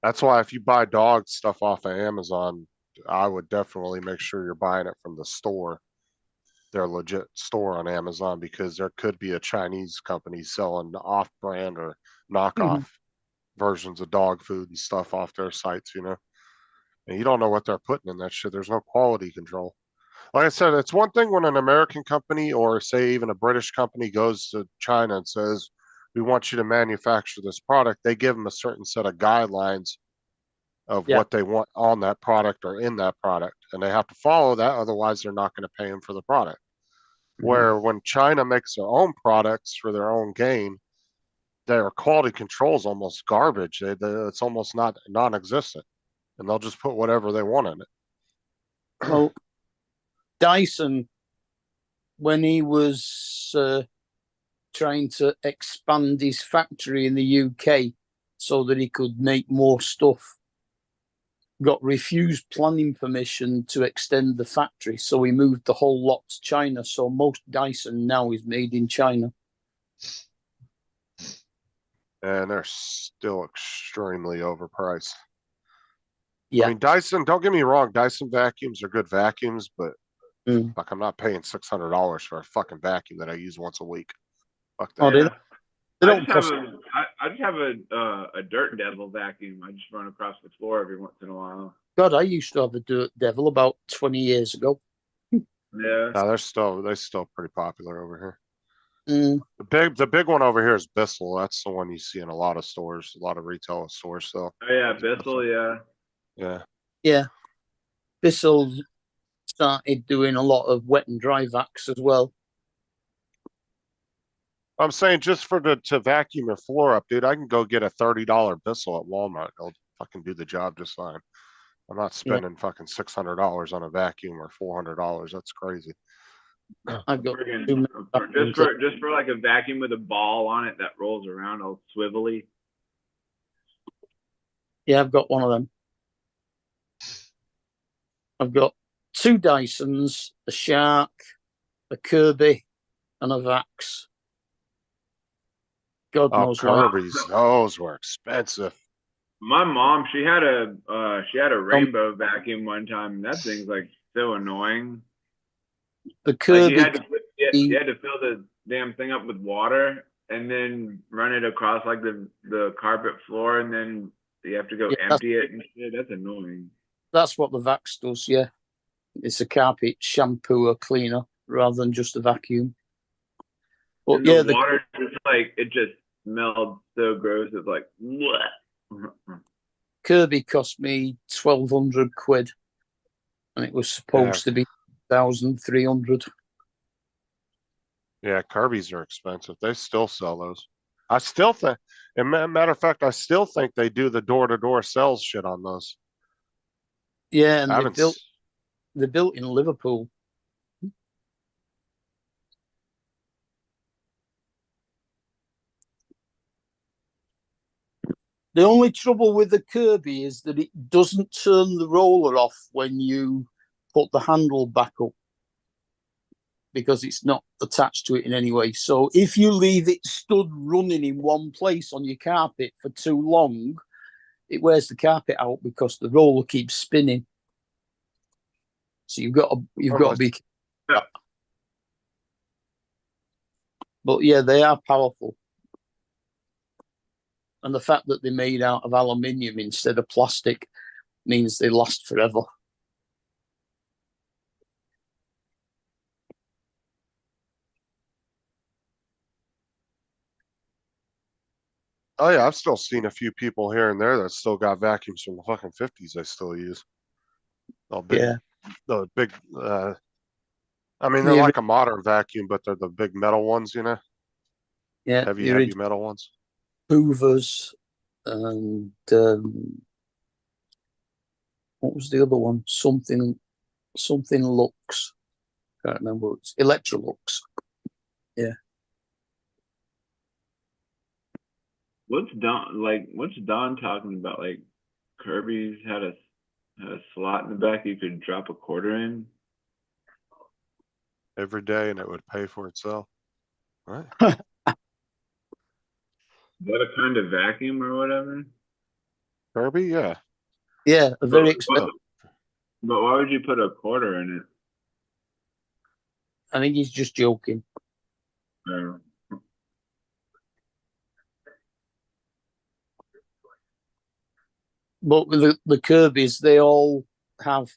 That's why if you buy dog stuff off of Amazon, I would definitely make sure you're buying it from the store, their legit store on Amazon, because there could be a Chinese company selling off-brand or knockoff versions of dog food and stuff off their sites, you know, and you don't know what they're putting in that shit. There's no quality control. Like I said, it's one thing when an American company or say even a British company goes to China and says, we want you to manufacture this product. They give them a certain set of guidelines of Yeah. what they want on that product or in that product, and they have to follow that. Otherwise, they're not going to pay them for the product. Where when China makes their own products for their own gain, their quality control is almost garbage. It's almost not non-existent, and they'll just put whatever they want in it. Well, Dyson, when he was trying to expand his factory in the UK so that he could make more stuff, got refused planning permission to extend the factory. So he moved the whole lot to China. So most Dyson now is made in China. And they're still extremely overpriced. Yeah. I mean, Dyson, don't get me wrong, Dyson vacuums are good vacuums, but like I'm not paying $600 for a fucking vacuum that I use once a week. Fuck that. Oh, they don't I cost. just have a Dirt Devil vacuum. I just run across the floor every once in a while. God, I used to have a Dirt Devil about 20 years ago. Yeah. No, they're still pretty popular over here. Mm. The big one over here is Bissell. That's the one you see in a lot of stores, a lot of retail stores. So Oh yeah, Bissell. Yeah. yeah, Yeah. Bissell started doing a lot of wet and dry vacs as well. I'm saying just for to vacuum your floor up, dude, I can go get a $30 Bissell at Walmart. They'll fucking do the job just fine. I'm not spending fucking $600 on a vacuum or $400. That's crazy. I've got just for like a vacuum with a ball on it that rolls around all swivelly. Yeah, I've got one of them. I've got 2 Dysons, a Shark, a Kirby, and a Vax. God knows why. Kirby's, those were expensive. My mom, she had a rainbow vacuum one time. That thing's like so annoying. The Kirby, like you had to fill the damn thing up with water and then run it across like the carpet floor, and then you have to go empty it and shit. That's annoying. That's what the Vax does, yeah. It's a carpet shampoo or cleaner rather than just a vacuum. But and the water just like it just smelled so gross. It's like what? Kirby cost me 1,200 quid, and it was supposed to be 1,300. Yeah, Kirby's are expensive. They still sell those. I still think, and matter of fact, I still think they do the door-to-door sales shit on those. Yeah, and they're built in Liverpool. The only trouble with the Kirby is that it doesn't turn the roller off when you put the handle back up because it's not attached to it in any way. So if you leave it stood running in one place on your carpet for too long, it wears the carpet out because the roller keeps spinning. So you've got to be. Yeah. But yeah, they are powerful. And the fact that they're made out of aluminium instead of plastic means they last forever. Oh yeah, I've still seen a few people here and there that still got vacuums from the fucking 50s they still use. Oh, big, Yeah. the big, I mean, they're Yeah, like a modern vacuum, but they're the big metal ones, you know, Yeah, heavy metal ones. Hoovers and what was the other one? Something Lux. Can't remember. It's Electrolux. Yeah. What's Don talking about? Like Kirby's had a slot in the back you could drop a quarter in. Every day, and it would pay for itself. Right? Is that a kind of vacuum or whatever? Kirby, yeah. Yeah, a very expensive. But why would you put a quarter in it? I think he's just joking. But with the Kirby's, they all have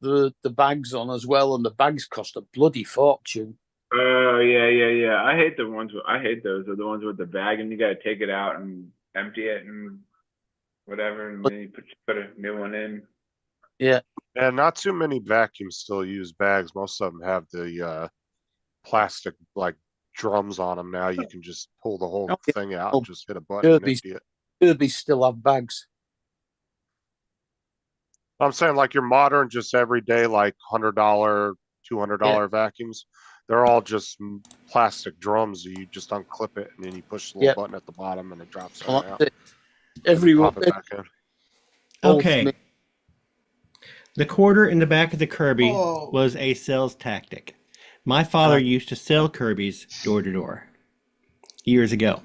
the bags on as well, and the bags cost a bloody fortune. Oh yeah. I hate those. Are the ones with the bag and you gotta take it out and empty it and whatever, and then you put a new one in. Yeah. And not too many vacuums still use bags. Most of them have the plastic like drums on them now. You can just pull the whole thing out and just hit a button and empty it. Kirby's still have bags. I'm saying like your modern, just everyday, like $100, $200 vacuums. They're all just plastic drums. You just unclip it and then you push the little button at the bottom and it drops it out. Everyone. Pop it back in. Okay. The quarter in the back of the Kirby was a sales tactic. My father used to sell Kirby's door to door years ago.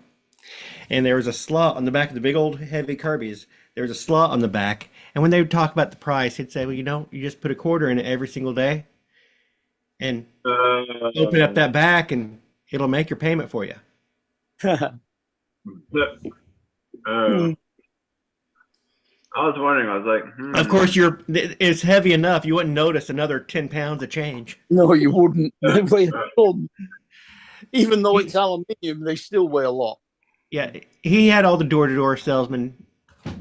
And there was a slot on the back of the big old heavy Kirby's. There was a slot on the back. And when they would talk about the price, he'd say, well, you just put a quarter in it every single day and open up that back and it'll make your payment for you. I was wondering, I was like, Of course, it's heavy enough. You wouldn't notice another 10 pounds of change. No, you wouldn't. They weigh a ton. Even though it's aluminium, they still weigh a lot. Yeah, he had all the door-to-door salesman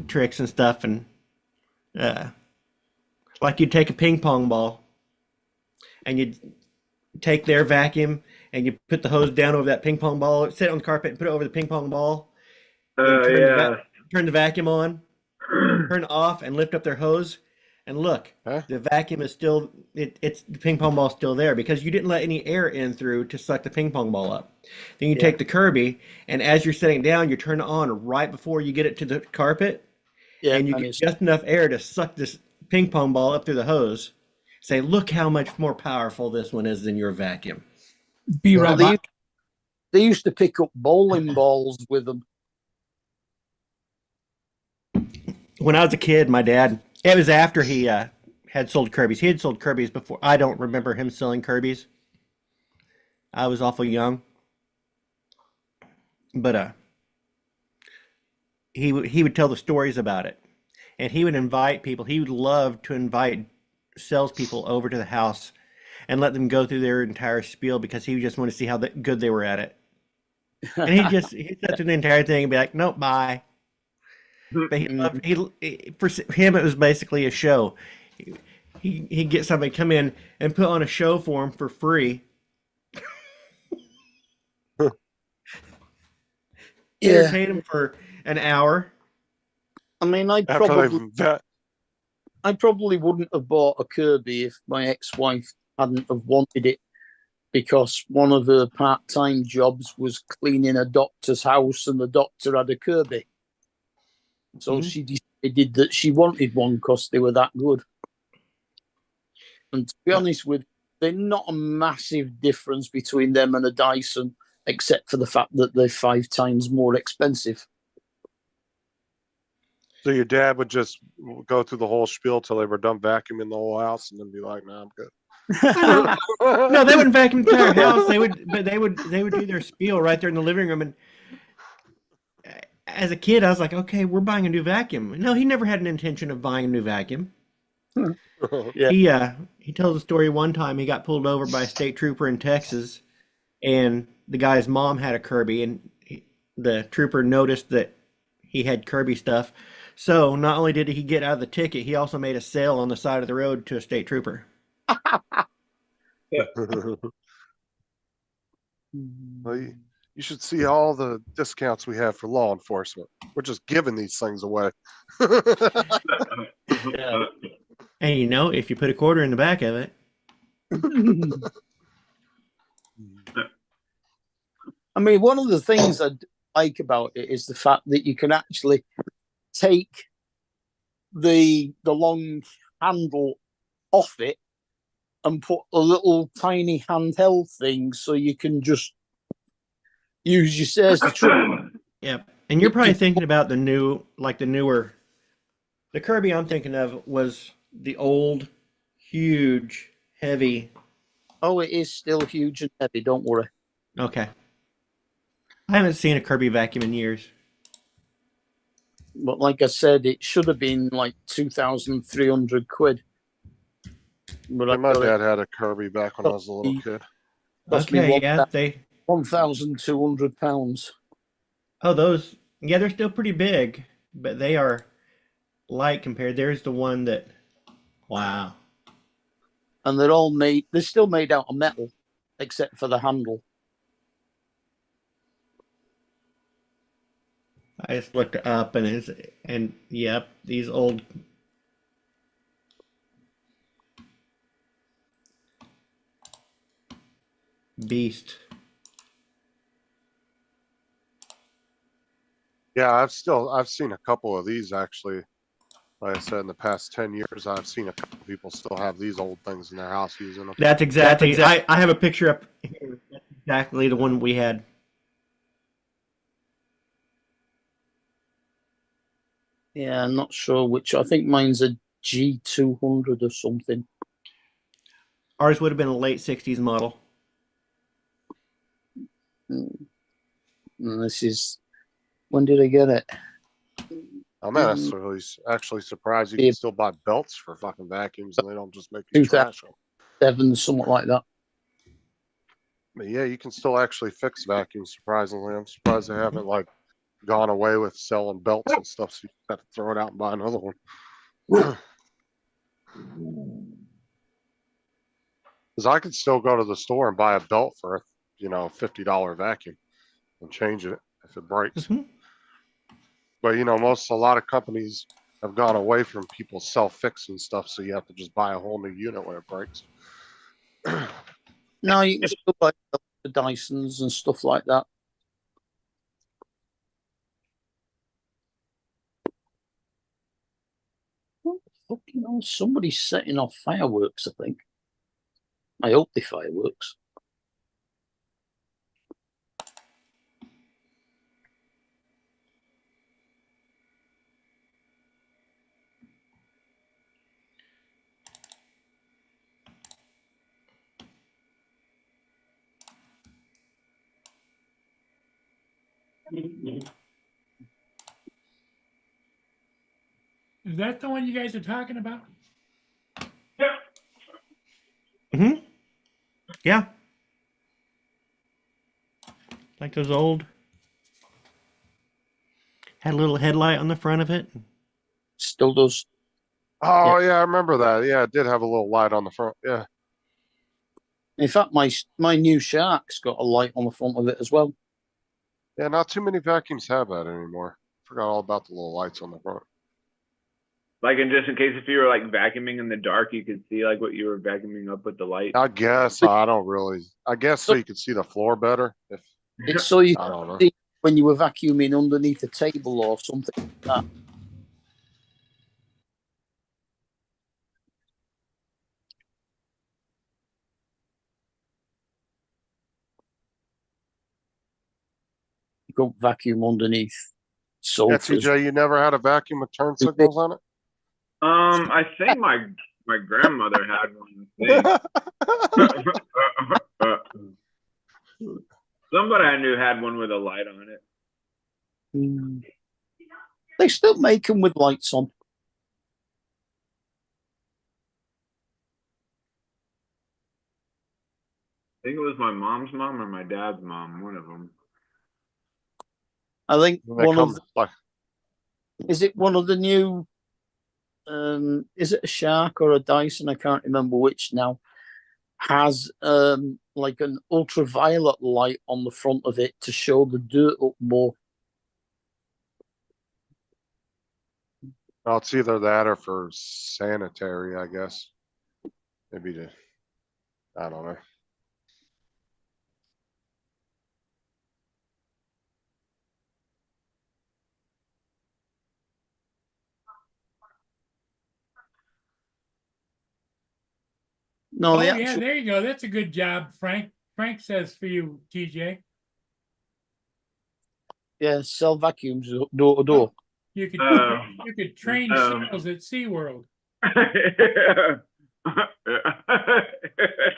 tricks and stuff, and like you'd take a ping pong ball and you'd take their vacuum and you put the hose down over that ping pong ball, sit on the carpet and put it over the ping pong ball. Turn the vacuum on, turn it off, and lift up their hose. And look, the vacuum is still, it's the ping pong ball still there because you didn't let any air in through to suck the ping pong ball up. Then you take the Kirby, and as you're setting down, you turn it on right before you get it to the carpet. Yeah, and you get just enough air to suck this ping pong ball up through the hose. Say, look how much more powerful this one is than your vacuum. Be right back. They used to pick up bowling balls with them. When I was a kid, my dad, it was after he had sold Kirby's. He had sold Kirby's before. I don't remember him selling Kirby's. I was awful young. But he would tell the stories about it. And he would invite people. He would love to invite salespeople over to the house and let them go through their entire spiel because he just wanted to see how good they were at it. And he'd sit through the entire thing and be like, nope, bye. But for him, it was basically a show. He'd get somebody come in and put on a show for him for free. Entertain him for an hour. I mean, I probably wouldn't have bought a Kirby if my ex-wife hadn't have wanted it, because one of her part-time jobs was cleaning a doctor's house and the doctor had a Kirby. So she decided that she wanted one because they were that good. And to be honest with, they're not a massive difference between them and a Dyson, except for the fact that they're 5 times more expensive. So your dad would just go through the whole spiel till they were done vacuuming the whole house, and then be like, "Nah, I'm good." No, they wouldn't vacuum the entire house. They would do their spiel right there in the living room. And as a kid, I was like, okay, we're buying a new vacuum. No, he never had an intention of buying a new vacuum. Yeah. He tells a story one time he got pulled over by a state trooper in Texas, and the guy's mom had a Kirby, and the trooper noticed that he had Kirby stuff. So not only did he get out of the ticket, he also made a sale on the side of the road to a state trooper. Well, you should see all the discounts we have for law enforcement. We're just giving these things away. Yeah. And you know, if you put a quarter in the back of it, I mean, one of the things I like about it is the fact that you can actually take the long handle off it and put a little tiny handheld thing, so you can just use your stairs to try. yep. And you're probably thinking about the newer. The Kirby I'm thinking of was the old, huge, heavy. Oh, it is still huge and heavy. Don't worry. Okay. I haven't seen a Kirby vacuum in years. But like I said, it should have been like 2,300 quid. But My dad had a Kirby back when I was a little kid. Cost me Okay, yeah, £1,200. Oh, those. Yeah, they're still pretty big, but they are light compared. There's the one that. Wow. And they're still made out of metal, except for the handle. I just looked it up, and yep, these old. Beast. Yeah, I've seen a couple of these actually. Like I said, in the past 10 years, I've seen a couple people still have these old things in their house using them. That's exactly. I have a picture up here. That's exactly the one we had. Yeah, I'm not sure which. I think mine's a G200 or something. Ours would have been a late '60s model. And this is, when did I get it? I'm actually surprised you can still buy belts for fucking vacuums and they don't just make you trash them. 7, something like that. But yeah, you can still actually fix vacuums, surprisingly. I'm surprised they haven't like gone away with selling belts and stuff, so you have to throw it out and buy another one. Because I could still go to the store and buy a belt for a $50 vacuum and change it if it breaks. Mm-hmm. But a lot of companies have gone away from people self-fixing stuff, so you have to just buy a whole new unit when it breaks. No, you can still buy the Dysons and stuff like that. What the fucking hell? Somebody's setting off fireworks, I think. I hope they're fireworks. Is that the one you guys are talking about? Mm-hmm. Yeah. Like those old. Had a little headlight on the front of it. Still does. Oh yeah, I remember that. Yeah, it did have a little light on the front. Yeah. In fact, my new Shark's got a light on the front of it as well. Yeah, not too many vacuums have that anymore. Forgot all about the little lights on the front. Like, in just in case if you were like vacuuming in the dark, you could see like what you were vacuuming up with the light. I guess I don't really. I guess so you could see the floor better. If It's so you I don't know. see when you were vacuuming underneath a table or something like that. You can't vacuum underneath Yeah, sofas. TJ, you never had a vacuum with turn signals on it? I think my grandmother had one. I think. Somebody I knew had one with a light on it. They still make them with lights on. I think it was my mom's mom or my dad's mom, one of them. I think They one come of like is it one of the new is it a Shark or a Dyson? I can't remember which now. Has like an ultraviolet light on the front of it to show the dirt up more. well, it's either that or for sanitary, I guess. Maybe to, I don't know. No, Oh the yeah, actual there you go. That's a good job, Frank. Frank says for you, TJ. sell vacuums door to door. You could Oh. you could train Oh. seals at SeaWorld.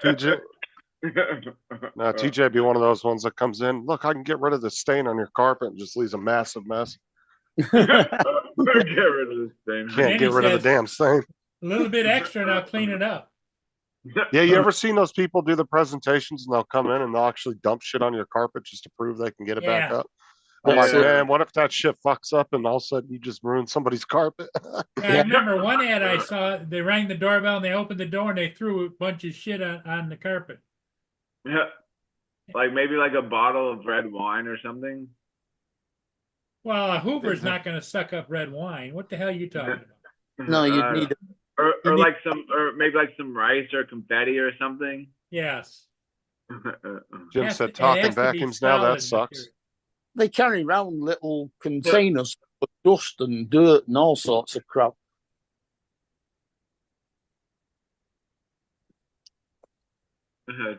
TJ, no, TJ be one of those ones that comes in. Look, I can get rid of the stain on your carpet and just leaves a massive mess. Get rid of this thing. Can't Then get he rid of the says, damn stain. A little bit extra and I'll clean it up. Yeah, you ever seen those people do the presentations and they'll come in and they'll actually dump shit on your carpet just to prove they can get it back Yeah. up? I'm like, That's it. man, what if that shit fucks up and all of a sudden you just ruined somebody's carpet? I remember one ad I saw, they rang the doorbell and they opened the door and they threw a bunch of shit on the carpet. Yeah. Like maybe like a bottle of red wine or something. Well, a Hoover's not going to suck up red wine. What the hell are you talking about? No, you'd need or you need- like or maybe like some rice or confetti or something. Yes. Jim Has said to- it talking has to be vacuums now, that solid sucks. material. they carry around little containers of dust and dirt and all sorts of crap.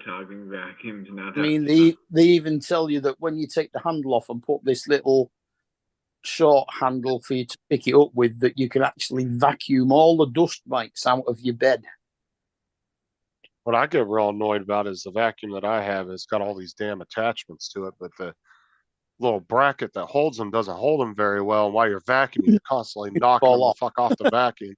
Talking vacuums. Not I mean, they even tell you that when you take the handle off and put this little short handle for you to pick it up with, that you can actually vacuum all the dust mites out of your bed. What I get real annoyed about is the vacuum that I have has got all these damn attachments to it, but the little bracket that holds them doesn't hold them very well. And while you're vacuuming, you're constantly knocking Fall them the off. fuck off the vacuum.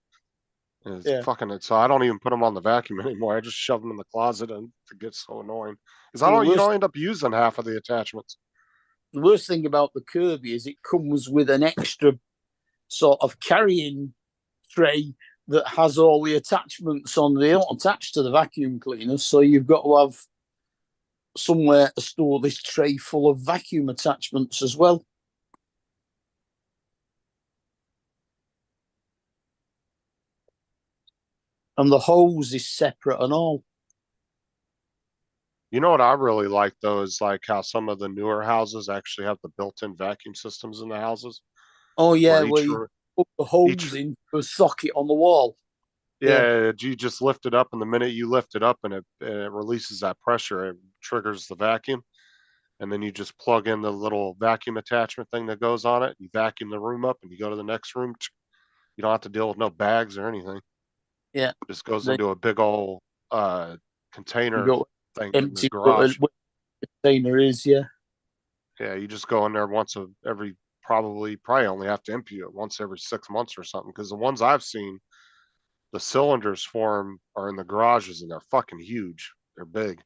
And it's Yeah. fucking it. So I don't even put them on the vacuum anymore. I just shove them in the closet, and it gets so annoying because Well, you don't end up using half of the attachments. The worst thing about the Kirby is it comes with an extra sort of carrying tray that has all the attachments on. They don't attach to the vacuum cleaner, so you've got to have somewhere to store this tray full of vacuum attachments as well. And the hose is separate and all. You know what I really like though is like how some of the newer houses actually have the built-in vacuum systems in the houses. Oh yeah, Where where each you room- put the hose each- in a socket on the wall. Yeah, you just lift it up, and the minute you lift it up and it releases that pressure, it triggers the vacuum. And then you just plug in the little vacuum attachment thing that goes on it. You vacuum the room up and you go to the next room. You don't have to deal with no bags or anything. Yeah. It just goes They- into a big old You container go thing in empty the garage. where the container is, yeah. Yeah, you just go in there probably only have to empty it once every 6 months or something. Because the ones I've seen, the cylinders for them are in the garages and they're fucking huge. They're big.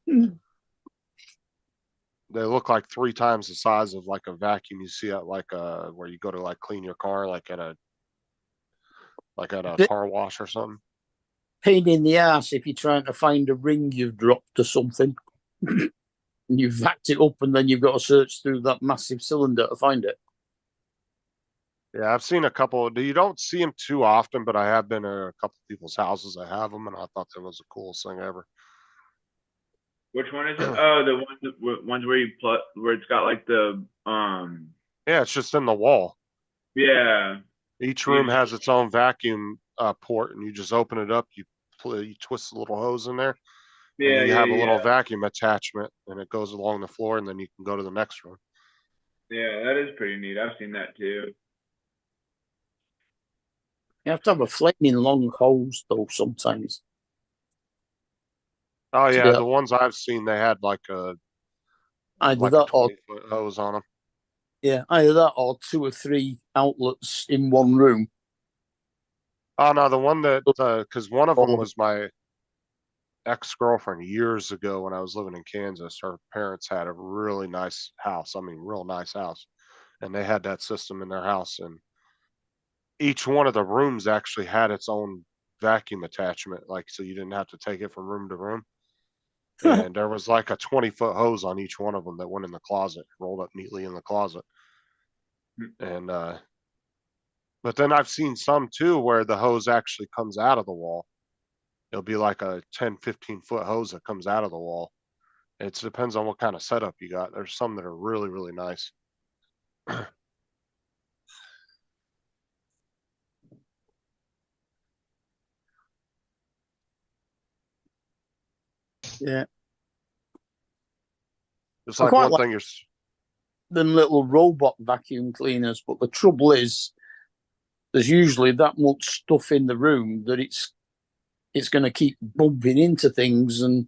They look like 3 times the size of like a vacuum you see at like where you go to like clean your car, like at a The- car wash or something. Pain in the ass if you're trying to find a ring you've dropped or something. And you've vacked it up and then you've got to search through that massive cylinder to find it. Yeah, I've seen a couple. You don't see them too often, but I have been at a couple people's houses that have them, and I thought that was the coolest thing ever. Which one is it? Oh, the ones where you where it's got like the Yeah, it's just in the wall. yeah. Each room has its own vacuum port, and you just open it up. You twist the little hose in there, Yeah, and you have a little yeah. vacuum attachment, and it goes along the floor, and then you can go to the next room. Yeah, that is pretty neat. I've seen that too. You have to have a flaming long hose though sometimes. Oh To yeah, be the ones I've seen, they had like a either that or 20-foot hose on them. yeah, either that or 2 or 3 outlets in one room. Oh no, the one that because one of All them of was my ex-girlfriend years ago when I was living in Kansas. Her parents had a really nice house. I mean, real nice house, and they had that system in their house, and each one of the rooms actually had its own vacuum attachment, like so you didn't have to take it from room to room. And there was like a 20-foot hose on each one of them that went in the closet, rolled up neatly in the closet. And but then I've seen some too where the hose actually comes out of the wall. It'll be like a 10-15 foot hose that comes out of the wall. It depends on what kind of setup you got. There's some that are really, really nice. Yeah. It's I like quite one like thing them little robot vacuum cleaners, but the trouble is there's usually that much stuff in the room that it's going to keep bumping into things, and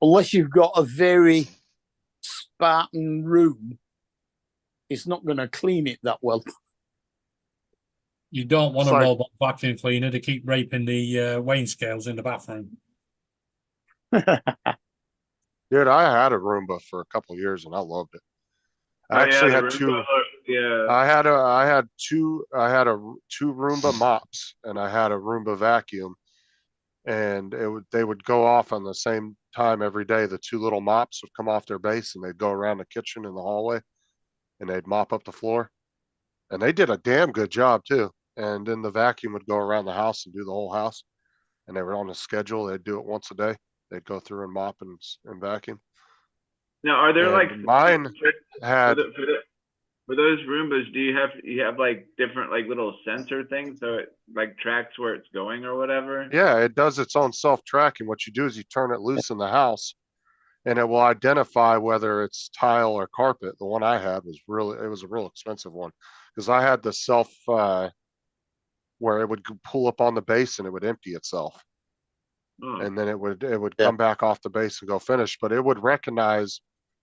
unless you've got a very Spartan room, it's not going to clean it that well. You don't want It's a like- robot vacuum cleaner to keep raping the weighing scales in the bathroom. dude, I had a Roomba for a couple of years and I loved it. Oh, I yeah, actually the had Roomba, two. Yeah. I had two Roomba mops and I had a Roomba vacuum, and they would go off on the same time every day. The two little mops would come off their base and they'd go around the kitchen in the hallway and they'd mop up the floor. And they did a damn good job too. And then the vacuum would go around the house and do the whole house. And they were on a schedule. They'd do it once a day. They'd go through and mop and vacuum. Now, are there like And mine had for those Roombas? Do you have like different like little sensor things so it like tracks where it's going or whatever? Yeah, it does its own self-tracking. What you do is you turn it loose in the house and it will identify whether it's tile or carpet. The one I had was it was a real expensive one because I had the where it would pull up on the base and it would empty itself. Oh. And then it would Yeah. come back off the base and go finish, but it would recognize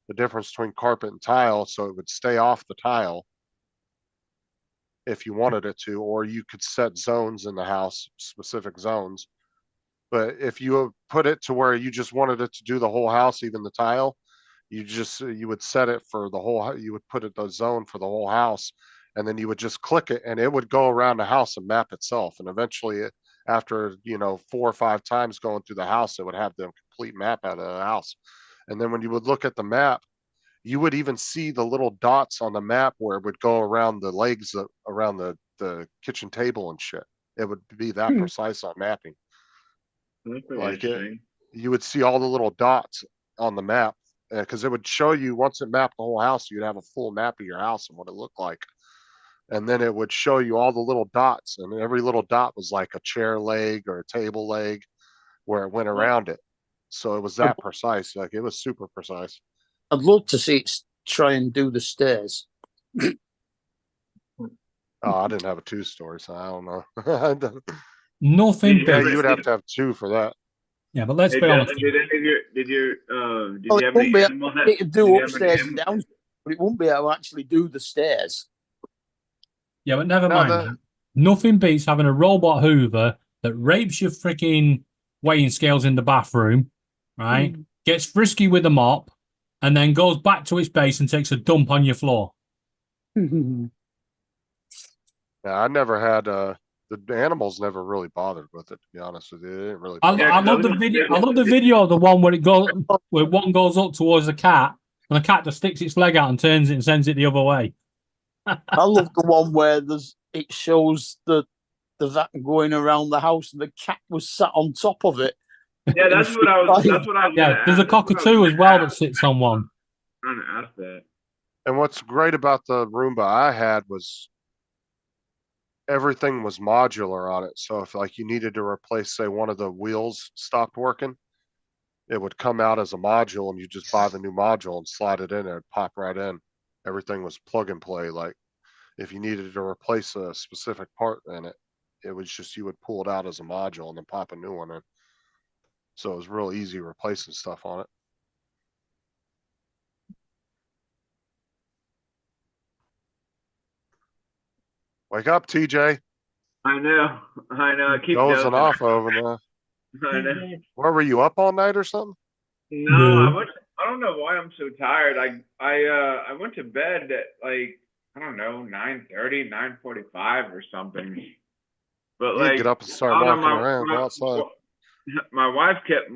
the difference between carpet and tile, so it would stay off the tile if you wanted it to, or you could set zones in the house, specific zones. But if you put it to where you just wanted it to do the whole house, even the tile, you would set it for the whole, you would put it the zone for the whole house, and then you would just click it and it would go around the house and map itself. And eventually after, 4 or 5 times going through the house, it would have the complete map out of the house. And then when you would look at the map, you would even see the little dots on the map where it would go around the legs around the kitchen table and shit. It would be that precise on mapping. That's pretty Like interesting. you would see all the little dots on the map because it would show you once it mapped the whole house, you'd have a full map of your house and what it looked like. And then it would show you all the little dots, and every little dot was like a chair leg or a table leg where it went around it. So it was that precise. Like it was super precise. I'd love to see it try and do the stairs. Oh, I didn't have a 2-story, so I don't know. Nothing Did you Yeah, beats. you would have to have 2 for that. Yeah, but let's Hey, be honest. Justin, did you Oh, have it any won't be animals? It could do did you have upstairs any and downstairs, but it won't be able to actually do the stairs. Yeah, but never No, mind. the- that. Nothing beats having a robot Hoover that rapes your freaking weighing scales in the bathroom, right? Gets frisky with a mop, and then goes back to its base and takes a dump on your floor. Yeah, I never had the animals never really bothered with it, to be honest with you. They didn't really. I, Yeah, I 'cause love the video. I love the video of the one where where one goes up towards the cat, and the cat just sticks its leg out and turns it and sends it the other way. I love the one where it shows the that going around the house and the cat was sat on top of it. Yeah, that's what I was. That's what I was. Yeah, gonna there's a ask. That's what I was cockatoo as gonna well that ask. sits on one. Trying to ask that. And what's great about the Roomba I had was everything was modular on it. So if like you needed to replace, say, one of the wheels stopped working, it would come out as a module and you just buy the new module and slide it in and it'd pop right in. Everything was plug and play. Like if you needed to replace a specific part in it, it was just, you would pull it out as a module and then pop a new one in. So it was real easy replacing stuff on it. Wake up, TJ. I know. I keep Dozing dozing. off over there. I know. Where were you, up all night or something? No, No. I don't know why I'm so tired. I went to bed at like, I don't know, 9:30, 9:45 or something. But You like, get up and start I don't know, walking around, go outside. my wife kept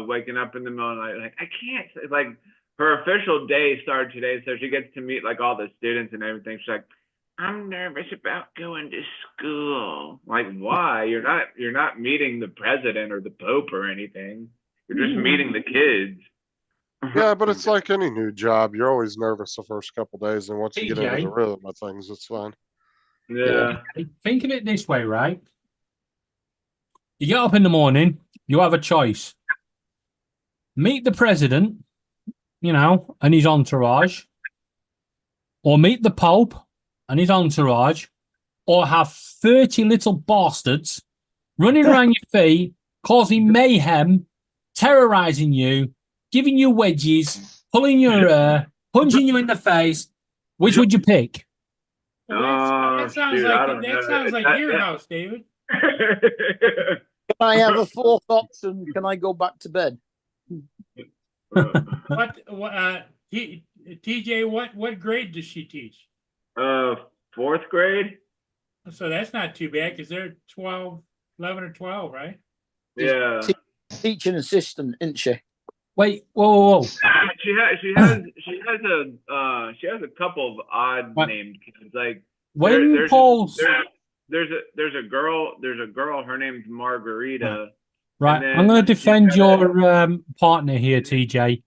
waking up in the middle of the night. Like, I can't. It's like her official day started today, so she gets to meet like all the students and everything. She's like, I'm nervous about going to school. Like, why? You're not meeting the president or the pope or anything. You're just meeting the kids. Yeah, but it's like any new job. You're always nervous the first couple days, and once you get into TJ. the rhythm of things, it's fine. Yeah. Think of it this way, right? You get up in the morning, you have a choice. Meet the president, and his entourage, or meet the Pope and his entourage, or have 30 little bastards running around your feet, causing mayhem, terrorizing you, giving you wedges, pulling your hair, punching you in the face. Which would you pick? Well, that sounds Shoot, I don't like know. that sounds like That- your that- house, David. Can I have a fourth option? Can I go back to bed? TJ, what grade does she teach? Fourth grade? So that's not too bad because they're 12, 11 or 12, right? Yeah. Teaching assistant, isn't she? Wait, whoa. She has a couple of odd What? named kids. Like When there's Paul's a girl, her name's Margarita. right, and I'm going then to she's defend got your partner here, TJ.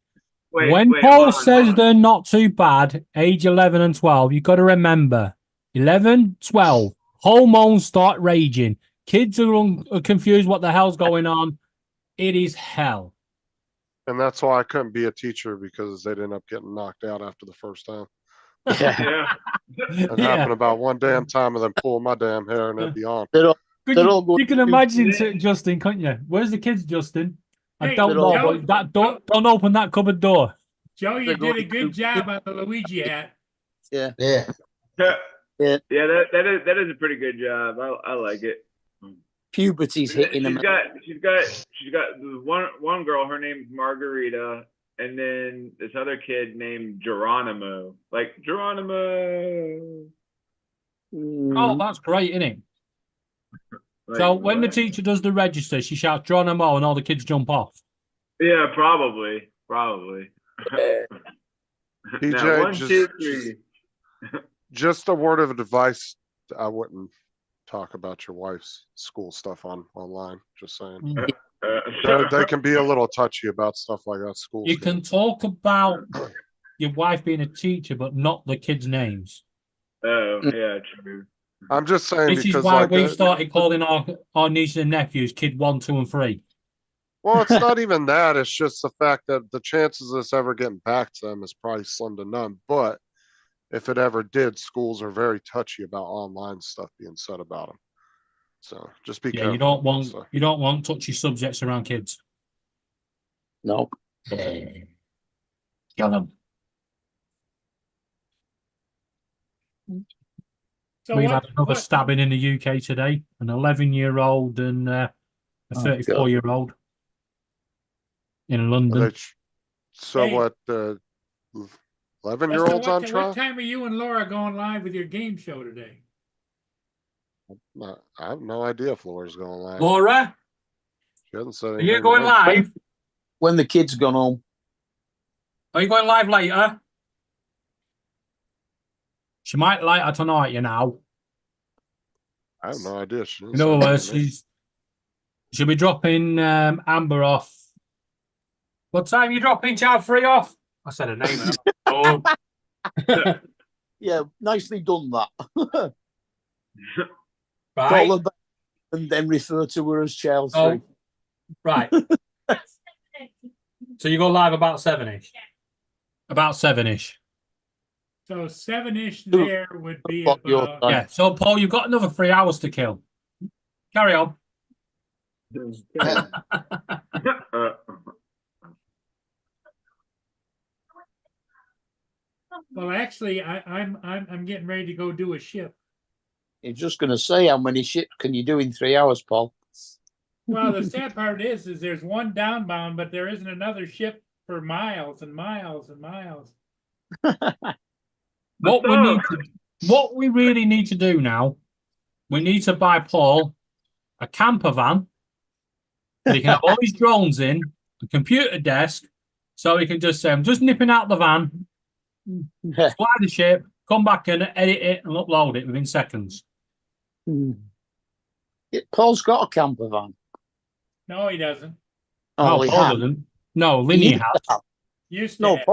When Wait, Paul hold on, says hold on. they're not too bad, age 11 and 12, you've got to remember 11, 12, hormones start raging. Kids are confused what the hell's going on. It is hell. And that's why I couldn't be a teacher, because they'd end up getting knocked out after the first time. Yeah. It Yeah. happened about one damn time and then pull my damn hair and it'd be on. They're all, Could They're you, all going you can to- imagine Justin, couldn't you? Where's the kids, Justin? I Hey, don't they're know, all- but that don't open that cupboard door. Joe, you They're did a going good to- job on the Luigi hat. Yeah. Yeah, Yeah. that is a pretty good job. I like it. puberty's hitting them. She's got one girl, her name's Margarita, and then this other kid named Geronimo. Like Geronimo. Oh, that's great, isn't it? Like, So when the what? teacher does the register, she shouts Geronimo and all the kids jump off. Yeah, probably. DJ, Now, 1, just- 2, 3. Just a word of advice. I wouldn't talk about your wife's school stuff online. Just saying. They can be a little touchy about stuff like that. School. You stuff. can talk about your wife being a teacher, but not the kids' names. Oh, yeah, true. I'm just saying This because is why like, we started calling our nieces and nephews kid 1, 2, and 3. well, it's not even that. It's just the fact that the chances of this ever getting back to them is probably slim to none. But if it ever did, schools are very touchy about online stuff being said about them. So just be Yeah, careful. you don't with want that stuff. you don't want touchy subjects around kids. No. Kill them. So We've what, had another stabbing in the UK today. An 11-year-old and a Oh, 34-year-old in Are London. they so Hey. what? 11-year-olds on what trial? time are you and Laura going live with your game show today? I have no idea if Laura's going live. Laura, She hasn't said are anything. you going to me. live? When the kids gone home. Are you going live later? She might later tonight, you know. I have no idea. She didn't In say other anything words, to me. she'll be dropping Amber off. What time you dropping Child Free off? I said her name. Oh, Yeah, nicely done that. right. Call her back and then refer to her as child Oh, free. right. So you go live about 7ish. About 7ish. So 7-ish Two there would be o'clock your about. time. Yeah. So Paul, you've got another 3 hours to kill. Carry on. Well, actually, I'm getting ready to go do a ship. You're just going to say how many ships can you do in 3 hours, Paul? Well, the sad part is there's one downbound, but there isn't another ship for miles and miles and miles. What we really need to do now, we need to buy Paul a camper van that he can have all his drones in, a computer desk, so he can just say, I'm just nipping out the van, fly the ship, come back and edit it and upload it within seconds. Paul's got a camper van. No, he doesn't. No, he Paul had. doesn't. No, He Linny used has. to have. Used to No, have.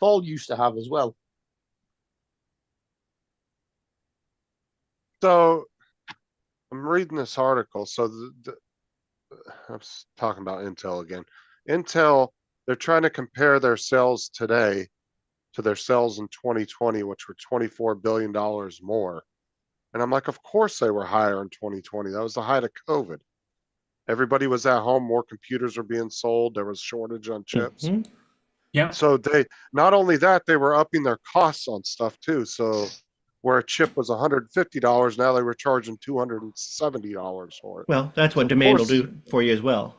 Paul used to have as well. So I'm reading this article. So I was talking about Intel again. Intel, they're trying to compare their sales today to their sales in 2020, which were $24 billion more. And I'm like, of course they were higher in 2020. That was the height of COVID. Everybody was at home. More computers were being sold. There was shortage on chips. Mhm. Yeah. So they, not only that, they were upping their costs on stuff too. So where a chip was $150, now they were charging $270 for it. Well, that's what Of demand will course. do for you as well.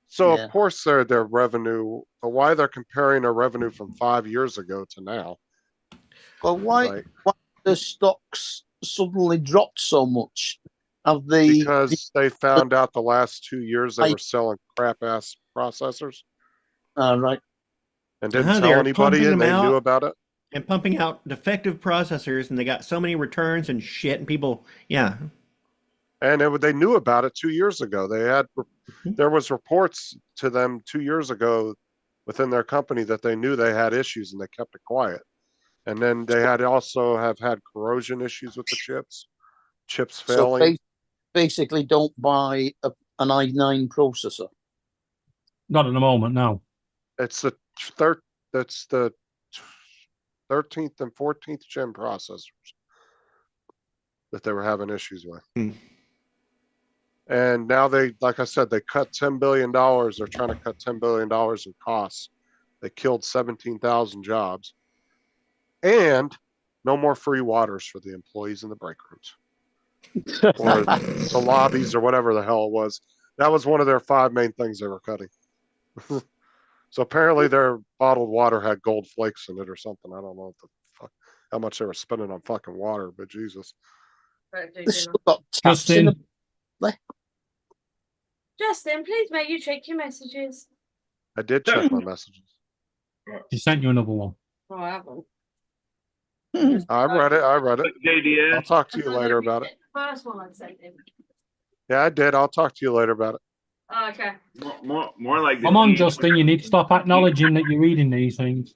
So Yeah. of course their revenue, but why they're comparing their revenue from 5 years ago to now? Well, why Like, the stocks suddenly dropped so much? Have they? because they found out the last 2 years they were selling crap ass processors Right. and didn't They tell are anybody, pumping and them they knew out about it. and pumping out defective processors, and they got so many returns and shit, and people, yeah. And they knew about it 2 years ago. They had, there was reports to them 2 years ago within their company that they knew they had issues and they kept it quiet. And then they had had corrosion issues with the chips So failing. basically, don't buy an i9 processor. Not at the moment, no. It's the 13th and 14th gen processors that they were having issues with. And now they, like I said, they cut $10 billion. They're trying to cut $10 billion in costs. They killed 17,000 jobs. And no more free waters for the employees in the break rooms or the lobbies or whatever the hell it was. That was one of their 5 main things they were cutting. So apparently their bottled water had gold flakes in it or something. I don't know what the fuck, how much they were spending on fucking water, but Jesus. They still got taps in Justin, them. Justin, please make you check your messages. I did check my messages. she sent you another one. Oh, I haven't. I read it. I'll JDS. talk to you later about it. First one I sent him. Yeah, I did. I'll talk to you later about it. Oh, okay. More like the Come on, teach- Justin, you need to stop acknowledging that you're reading these things.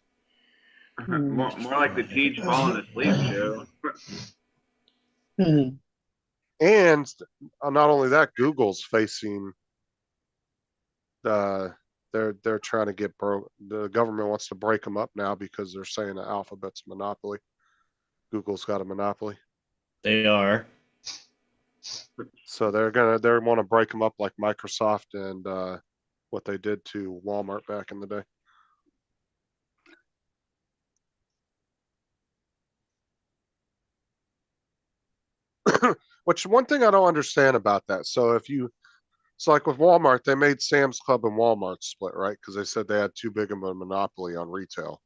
more like the teach falling asleep show. And not only that, Google's facing they're trying to get the government wants to break them up now because they're saying that Alphabet's a monopoly. Google's got a monopoly. They are. So they want to break them up like Microsoft and what they did to Walmart back in the day. Which one thing I don't understand about that. So it's like with Walmart, they made Sam's Club and Walmart split, right? Because they said they had too big of a monopoly on retail.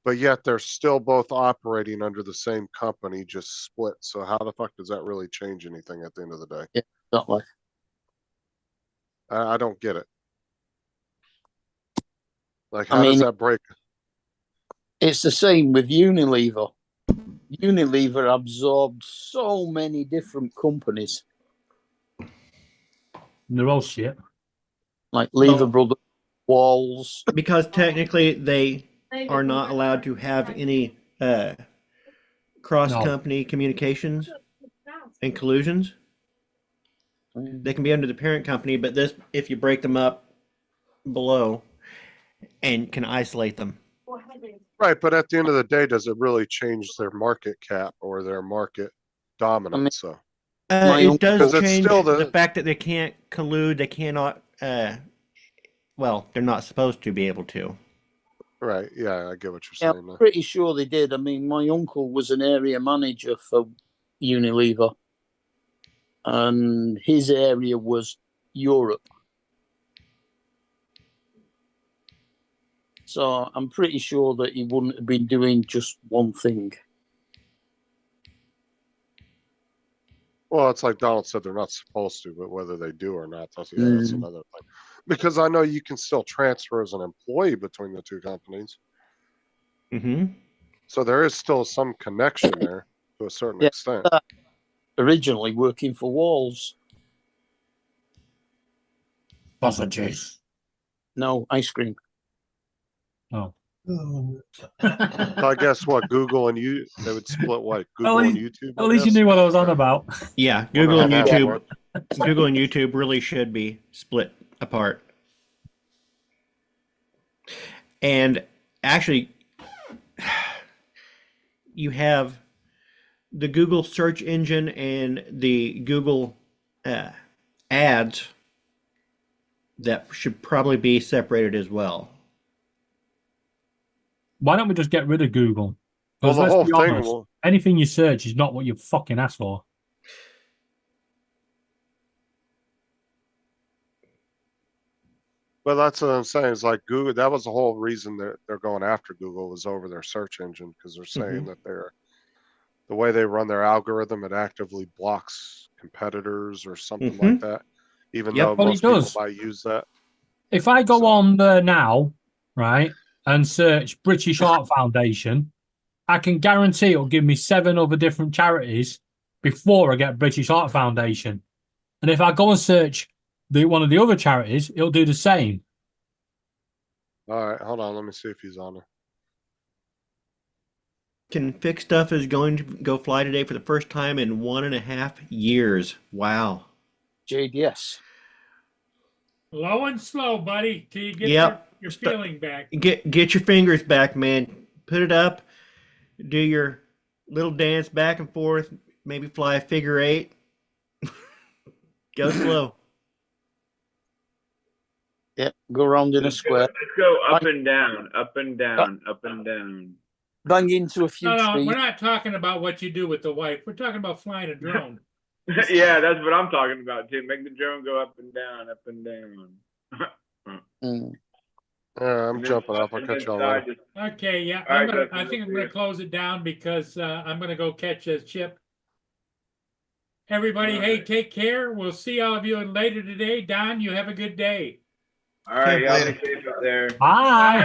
But yet they're still both operating under the same company, just split. So how the fuck does that really change anything at the end of the day? Yeah, exactly. I don't get it. Like, how does that break? It's the same with Unilever. Unilever absorbed so many different companies, They're all shit. like Lever Well- Brothers, Walls. Because technically they are not allowed to have any cross-company communications and collusions. They can be under the parent company, but this, if you break them up below, and can isolate them. Right, but at the end of the day, does it really change their market cap or their market dominance? So My It does Because it's change still the the- fact that they can't collude. They cannot. Well, they're not supposed to be able to. right, yeah, I get what Yeah, you're saying. I'm Now. pretty sure they did. I mean, my uncle was an area manager for Unilever, and his area was Europe. So I'm pretty sure that he wouldn't have been doing just one thing. Well, it's like Donald said, they're not supposed to, but whether they do or not, that's another thing. Because I know you can still transfer as an employee between the two companies. Mm-hmm. So there is still some connection there to a certain Yeah. extent. Originally working for Walls. Sausages. No, ice cream. Oh. Oh, So I guess what Google and you they would split what Google and YouTube. At least you knew what I was on about. Yeah, Well, Google and no, that's YouTube. what- Google and YouTube really should be split apart. And actually, you have the Google search engine and the Google ads that should probably be separated as well. Why don't we just get rid of Google? Well, Because the let's whole be thing honest, will. anything you search is not what you fucking asked for. But that's what I'm saying. It's like Google. That was the whole reason they're going after Google was over their search engine because they're saying that the way they run their algorithm, it actively blocks competitors or something like that. Even Yep. though Well, it most people does. might use that. If I go So- on there now, right, and search British Heart Foundation, I can guarantee it'll give me 7 other different charities before I get British Heart Foundation. And if I go and search one of the other charities, it'll do the same. All right, hold on. Let me see if he's on there. Can Fix Stuff is going to go fly today for the first time in 1.5 years. Wow. JDS. Low and slow, buddy, till you get Yep. your feeling back. Get your fingers back, man. Put it up. Do your little dance back and forth. Maybe fly a figure 8. Go slow. Yeah, go around in a square. Let's go up and down, up and down, up and down. Bang into a few No, trees. we're not talking about what you do with the wife. We're talking about flying a drone. Yeah, that's what I'm talking about too. Make the drone go up and down, up and down. Mm. Yeah, I'm And then jumping up off. I'll and catch then y'all side later. just- Okay, yeah, All right, I Justin, think I'm we'll gonna see close it down because I'm gonna go catch a chip. Everybody, All hey, right. take care. We'll see all of you later today. Don, you have a good day. All right, y'all Later. be safe up there. Bye.